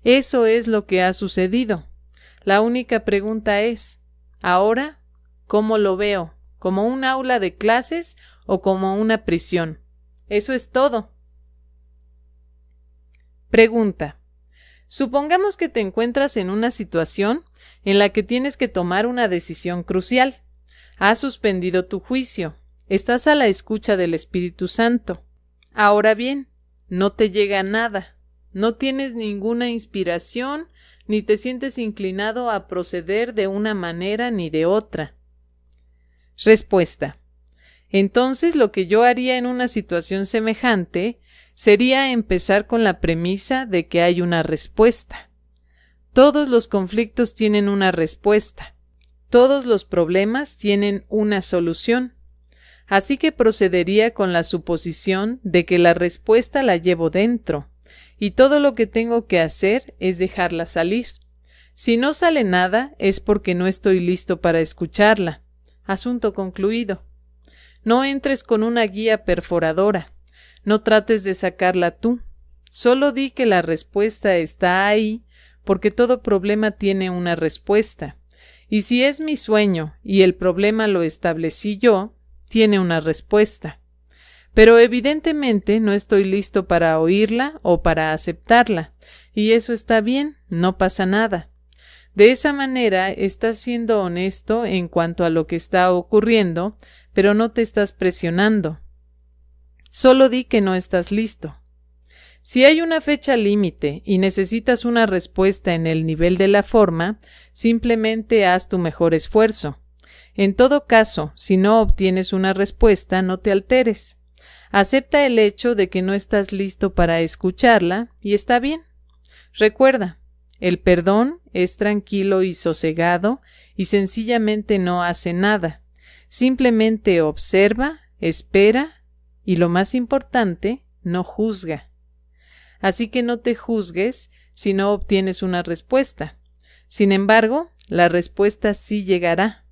Eso es lo que ha sucedido. La única pregunta es, ¿ahora cómo lo veo? ¿Como un aula de clases o como una prisión? Eso es todo. Pregunta. Supongamos que te encuentras en una situación en la que tienes que tomar una decisión crucial. Has suspendido tu juicio. Estás a la escucha del Espíritu Santo. Ahora bien, no te llega nada. No tienes ninguna inspiración, ni te sientes inclinado a proceder de una manera ni de otra. Respuesta. Entonces, lo que yo haría en una situación semejante sería empezar con la premisa de que hay una respuesta. Todos los conflictos tienen una respuesta. Todos los problemas tienen una solución. Así que procedería con la suposición de que la respuesta la llevo dentro, y todo lo que tengo que hacer es dejarla salir. Si no sale nada, es porque no estoy listo para escucharla. Asunto concluido. No entres con una guía perforadora. No trates de sacarla tú. Solo di que la respuesta está ahí, porque todo problema tiene una respuesta. Y si es mi sueño y el problema lo establecí yo, tiene una respuesta. Pero evidentemente no estoy listo para oírla o para aceptarla, y eso está bien, no pasa nada. De esa manera estás siendo honesto en cuanto a lo que está ocurriendo, pero no te estás presionando. Solo di que no estás listo. Si hay una fecha límite y necesitas una respuesta en el nivel de la forma, simplemente haz tu mejor esfuerzo. En todo caso, si no obtienes una respuesta, no te alteres. Acepta el hecho de que no estás listo para escucharla y está bien. Recuerda, el perdón es tranquilo y sosegado y sencillamente no hace nada. Simplemente observa, espera y, lo más importante, no juzga. Así que no te juzgues si no obtienes una respuesta. Sin embargo, la respuesta sí llegará.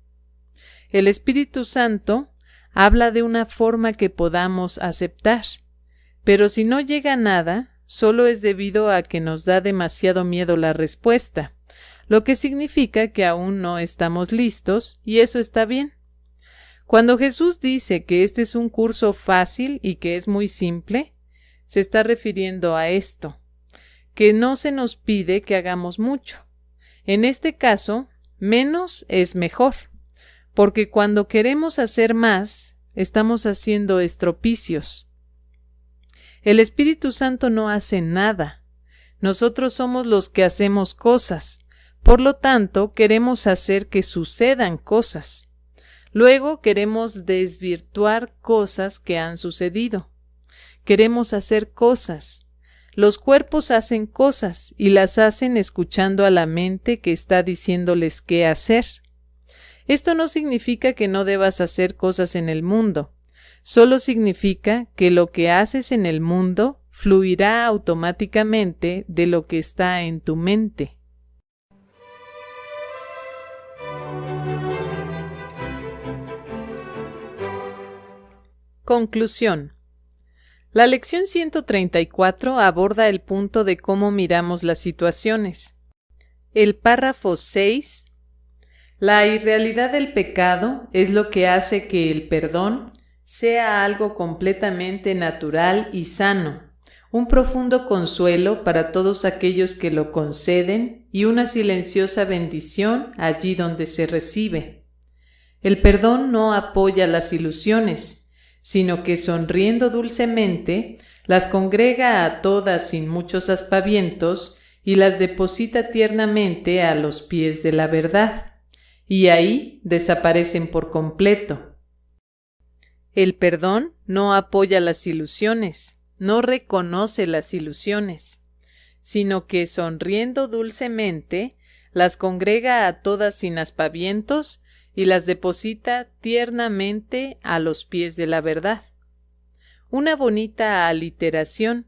El Espíritu Santo habla de una forma que podamos aceptar, pero si no llega nada, solo es debido a que nos da demasiado miedo la respuesta, lo que significa que aún no estamos listos y eso está bien. Cuando Jesús dice que este es un curso fácil y que es muy simple, se está refiriendo a esto, que no se nos pide que hagamos mucho. En este caso, menos es mejor, porque cuando queremos hacer más, estamos haciendo estropicios. El Espíritu Santo no hace nada. Nosotros somos los que hacemos cosas. Por lo tanto, queremos hacer que sucedan cosas. Luego queremos desvirtuar cosas que han sucedido. Queremos hacer cosas. Los cuerpos hacen cosas y las hacen escuchando a la mente que está diciéndoles qué hacer. Esto no significa que no debas hacer cosas en el mundo, solo significa que lo que haces en el mundo fluirá automáticamente de lo que está en tu mente. Conclusión. La lección 134 aborda el punto de cómo miramos las situaciones. El párrafo 6. La irrealidad del pecado es lo que hace que el perdón sea algo completamente natural y sano, un profundo consuelo para todos aquellos que lo conceden y una silenciosa bendición allí donde se recibe. El perdón no apoya las ilusiones, sino que sonriendo dulcemente las congrega a todas sin muchos aspavientos y las deposita tiernamente a los pies de la verdad, y ahí desaparecen por completo. El perdón no apoya las ilusiones, no reconoce las ilusiones, sino que sonriendo dulcemente las congrega a todas sin aspavientos y las deposita tiernamente a los pies de la verdad. Una bonita aliteración,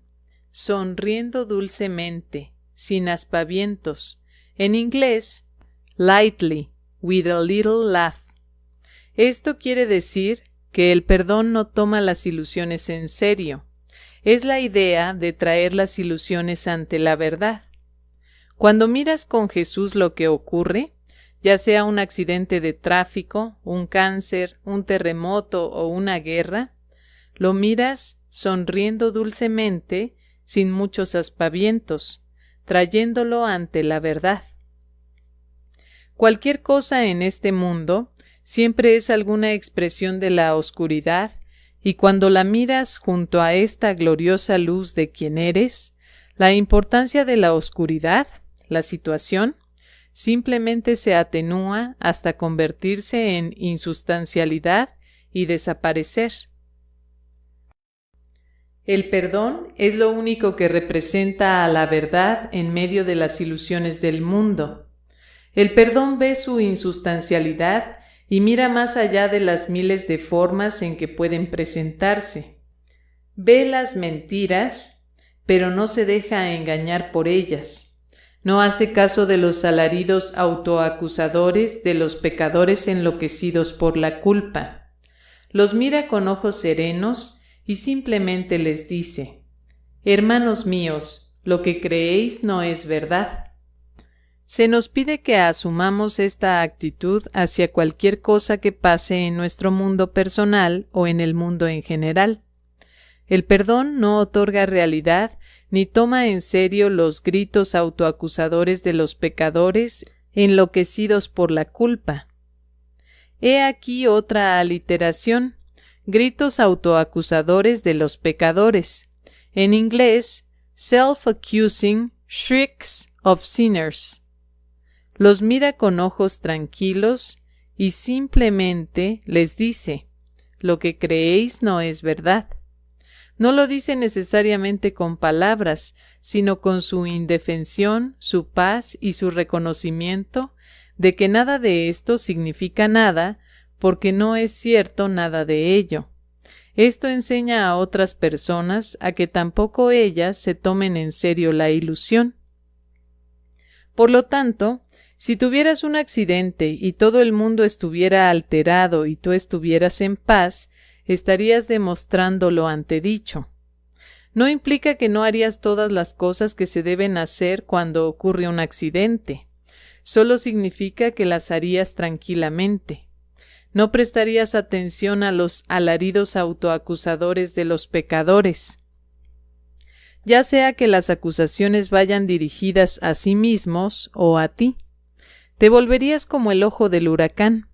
sonriendo dulcemente, sin aspavientos. En inglés, lightly, with a little laugh. Esto quiere decir que el perdón no toma las ilusiones en serio. Es la idea de traer las ilusiones ante la verdad. Cuando miras con Jesús lo que ocurre, ya sea un accidente de tráfico, un cáncer, un terremoto o una guerra, lo miras sonriendo dulcemente, sin muchos aspavientos, trayéndolo ante la verdad. Cualquier cosa en este mundo siempre es alguna expresión de la oscuridad, y cuando la miras junto a esta gloriosa luz de quien eres, la importancia de la oscuridad, la situación, simplemente se atenúa hasta convertirse en insustancialidad y desaparecer. El perdón es lo único que representa a la verdad en medio de las ilusiones del mundo. El perdón ve su insustancialidad y mira más allá de las miles de formas en que pueden presentarse. Ve las mentiras, pero no se deja engañar por ellas. No hace caso de los alaridos autoacusadores de los pecadores enloquecidos por la culpa. Los mira con ojos serenos y simplemente les dice: Hermanos míos, lo que creéis no es verdad. Se nos pide que asumamos esta actitud hacia cualquier cosa que pase en nuestro mundo personal o en el mundo en general. El perdón no otorga realidad ni toma en serio los gritos autoacusadores de los pecadores enloquecidos por la culpa. He aquí otra aliteración: gritos autoacusadores de los pecadores. En inglés, self-accusing shrieks of sinners. Los mira con ojos tranquilos y simplemente les dice: lo que creéis no es verdad. No lo dice necesariamente con palabras, sino con su indefensión, su paz y su reconocimiento de que nada de esto significa nada, porque no es cierto nada de ello. Esto enseña a otras personas a que tampoco ellas se tomen en serio la ilusión. Por lo tanto, si tuvieras un accidente y todo el mundo estuviera alterado y tú estuvieras en paz, estarías demostrando lo antedicho. No implica que no harías todas las cosas que se deben hacer cuando ocurre un accidente. Solo significa que las harías tranquilamente. No prestarías atención a los alaridos autoacusadores de los pecadores. Ya sea que las acusaciones vayan dirigidas a sí mismos o a ti. Te volverías como el ojo del huracán.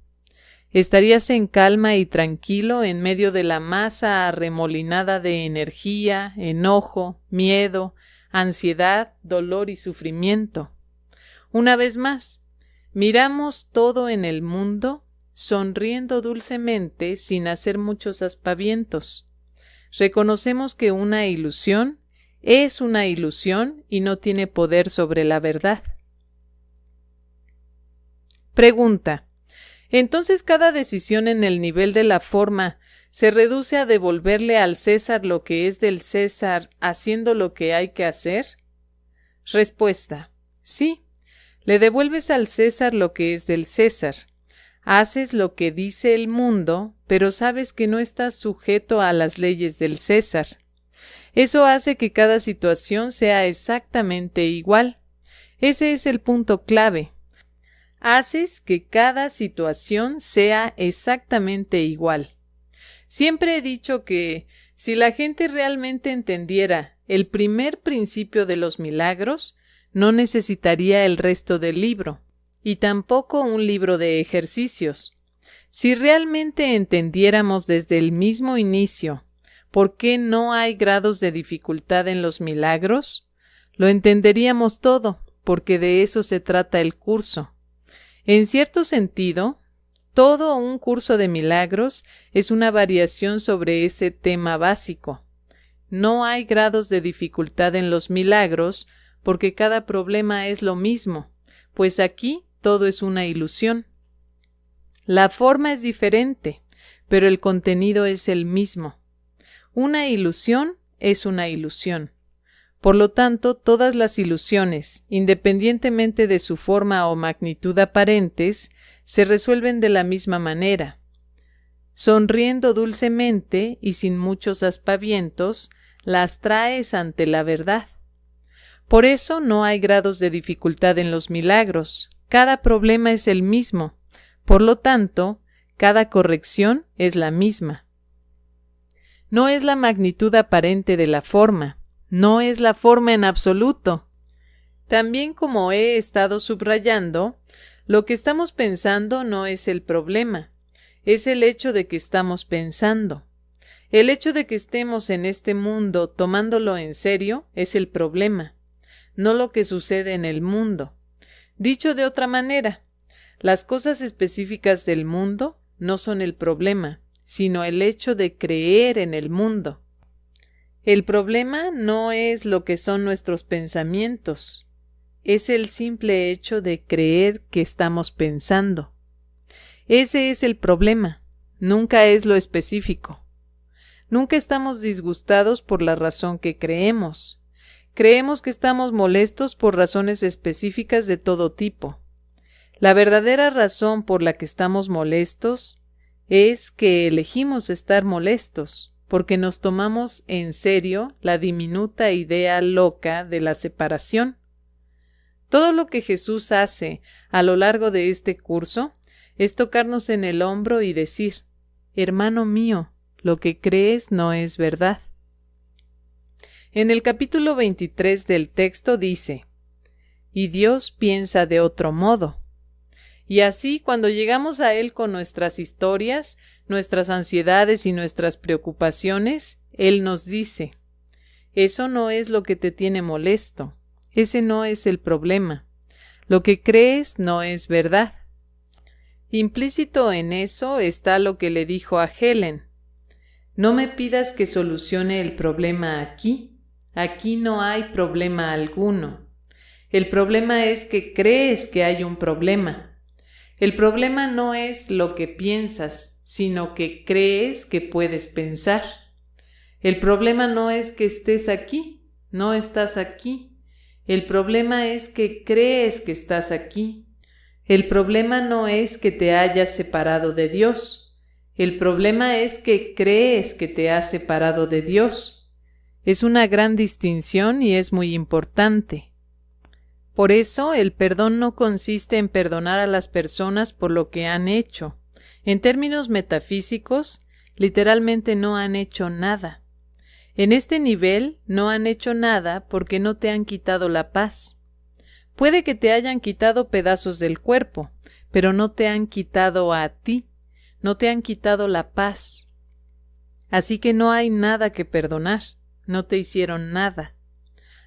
Estarías en calma y tranquilo en medio de la masa arremolinada de energía, enojo, miedo, ansiedad, dolor y sufrimiento. Una vez más, miramos todo en el mundo sonriendo dulcemente sin hacer muchos aspavientos. Reconocemos que una ilusión es una ilusión y no tiene poder sobre la verdad. Pregunta: Entonces cada decisión en el nivel de la forma se reduce a devolverle al César lo que es del César haciendo lo que hay que hacer. Respuesta: sí, le devuelves al César lo que es del César. Haces lo que dice el mundo, pero sabes que no estás sujeto a las leyes del César. Eso hace que cada situación sea exactamente igual. Ese es el punto clave. Haces que cada situación sea exactamente igual. Siempre he dicho que si la gente realmente entendiera el primer principio de los milagros, no necesitaría el resto del libro, y tampoco un libro de ejercicios. Si realmente entendiéramos desde el mismo inicio por qué no hay grados de dificultad en los milagros, lo entenderíamos todo, porque de eso se trata el curso. En cierto sentido, todo un curso de milagros es una variación sobre ese tema básico. No hay grados de dificultad en los milagros porque cada problema es lo mismo, pues aquí todo es una ilusión. La forma es diferente, pero el contenido es el mismo. Una ilusión es una ilusión. Por lo tanto, todas las ilusiones, independientemente de su forma o magnitud aparentes, se resuelven de la misma manera. Sonriendo dulcemente y sin muchos aspavientos, las traes ante la verdad. Por eso no hay grados de dificultad en los milagros. Cada problema es el mismo. Por lo tanto, cada corrección es la misma. No es la magnitud aparente de la forma. No es la forma en absoluto. También, como he estado subrayando, lo que estamos pensando no es el problema, es el hecho de que estamos pensando. El hecho de que estemos en este mundo tomándolo en serio es el problema, no lo que sucede en el mundo. Dicho de otra manera, las cosas específicas del mundo no son el problema, sino el hecho de creer en el mundo. El problema no es lo que son nuestros pensamientos, es el simple hecho de creer que estamos pensando. Ese es el problema, nunca es lo específico. Nunca estamos disgustados por la razón que creemos. Creemos que estamos molestos por razones específicas de todo tipo. La verdadera razón por la que estamos molestos es que elegimos estar molestos, porque nos tomamos en serio la diminuta idea loca de la separación. Todo lo que Jesús hace a lo largo de este curso es tocarnos en el hombro y decir: hermano mío, lo que crees no es verdad. En el capítulo 23 del texto dice: y Dios piensa de otro modo. Y así, cuando llegamos a Él con nuestras historias, nuestras ansiedades y nuestras preocupaciones, Él nos dice: eso no es lo que te tiene molesto, ese no es el problema. Lo que crees no es verdad. Implícito en eso está lo que le dijo a Helen: no me pidas que solucione el problema aquí. Aquí no hay problema alguno. El problema es que crees que hay un problema. El problema no es lo que piensas, sino que crees que puedes pensar. El problema no es que estés aquí, no estás aquí. El problema es que crees que estás aquí. El problema no es que te hayas separado de Dios. El problema es que crees que te has separado de Dios. Es una gran distinción y es muy importante. Por eso, el perdón no consiste en perdonar a las personas por lo que han hecho. En términos metafísicos, literalmente no han hecho nada. En este nivel, no han hecho nada porque no te han quitado la paz. Puede que te hayan quitado pedazos del cuerpo, pero no te han quitado a ti, no te han quitado la paz. Así que no hay nada que perdonar, no te hicieron nada.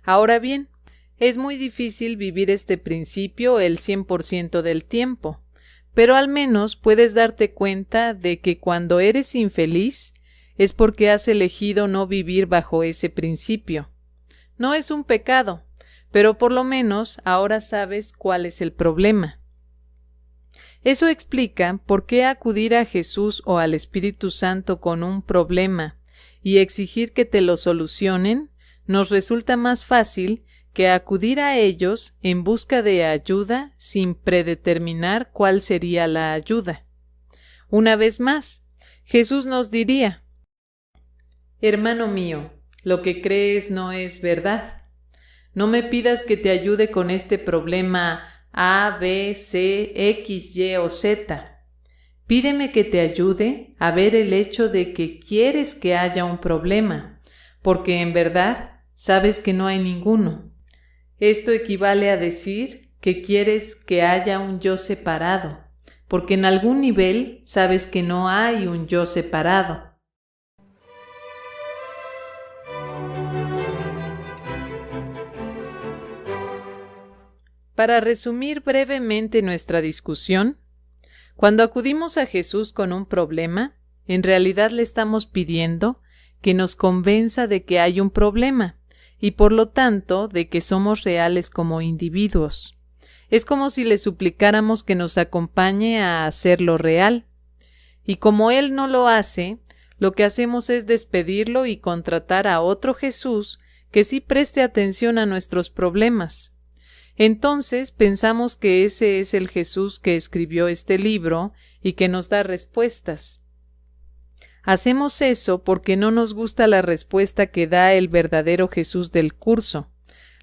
Ahora bien, es muy difícil vivir este principio el 100% del tiempo, pero al menos puedes darte cuenta de que cuando eres infeliz es porque has elegido no vivir bajo ese principio. No es un pecado, pero por lo menos ahora sabes cuál es el problema. Eso explica por qué acudir a Jesús o al Espíritu Santo con un problema y exigir que te lo solucionen nos resulta más fácil que acudir a ellos en busca de ayuda sin predeterminar cuál sería la ayuda. Una vez más, Jesús nos diría: Hermano mío, lo que crees no es verdad. No me pidas que te ayude con este problema A, B, C, X, Y o Z. Pídeme que te ayude a ver el hecho de que quieres que haya un problema, porque en verdad sabes que no hay ninguno. Esto equivale a decir que quieres que haya un yo separado, porque en algún nivel sabes que no hay un yo separado. Para resumir brevemente nuestra discusión, cuando acudimos a Jesús con un problema, en realidad le estamos pidiendo que nos convenza de que hay un problema y por lo tanto de que somos reales como individuos. Es como si le suplicáramos que nos acompañe a hacerlo real. Y como Él no lo hace, lo que hacemos es despedirlo y contratar a otro Jesús que sí preste atención a nuestros problemas. Entonces pensamos que ese es el Jesús que escribió este libro y que nos da respuestas. Hacemos eso porque no nos gusta la respuesta que da el verdadero Jesús del curso,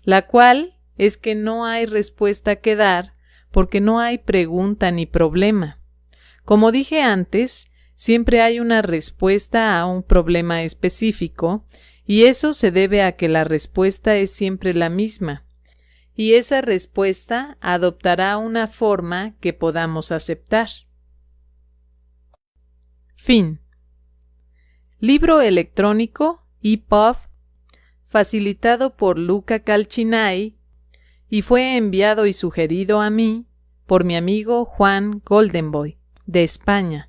la cual es que no hay respuesta que dar porque no hay pregunta ni problema. Como dije antes, siempre hay una respuesta a un problema específico y eso se debe a que la respuesta es siempre la misma. Y esa respuesta adoptará una forma que podamos aceptar. Fin. Libro electrónico EPUB, facilitado por Luca Calcinai y fue enviado y sugerido a mí por mi amigo Juan Goldenboy, de España.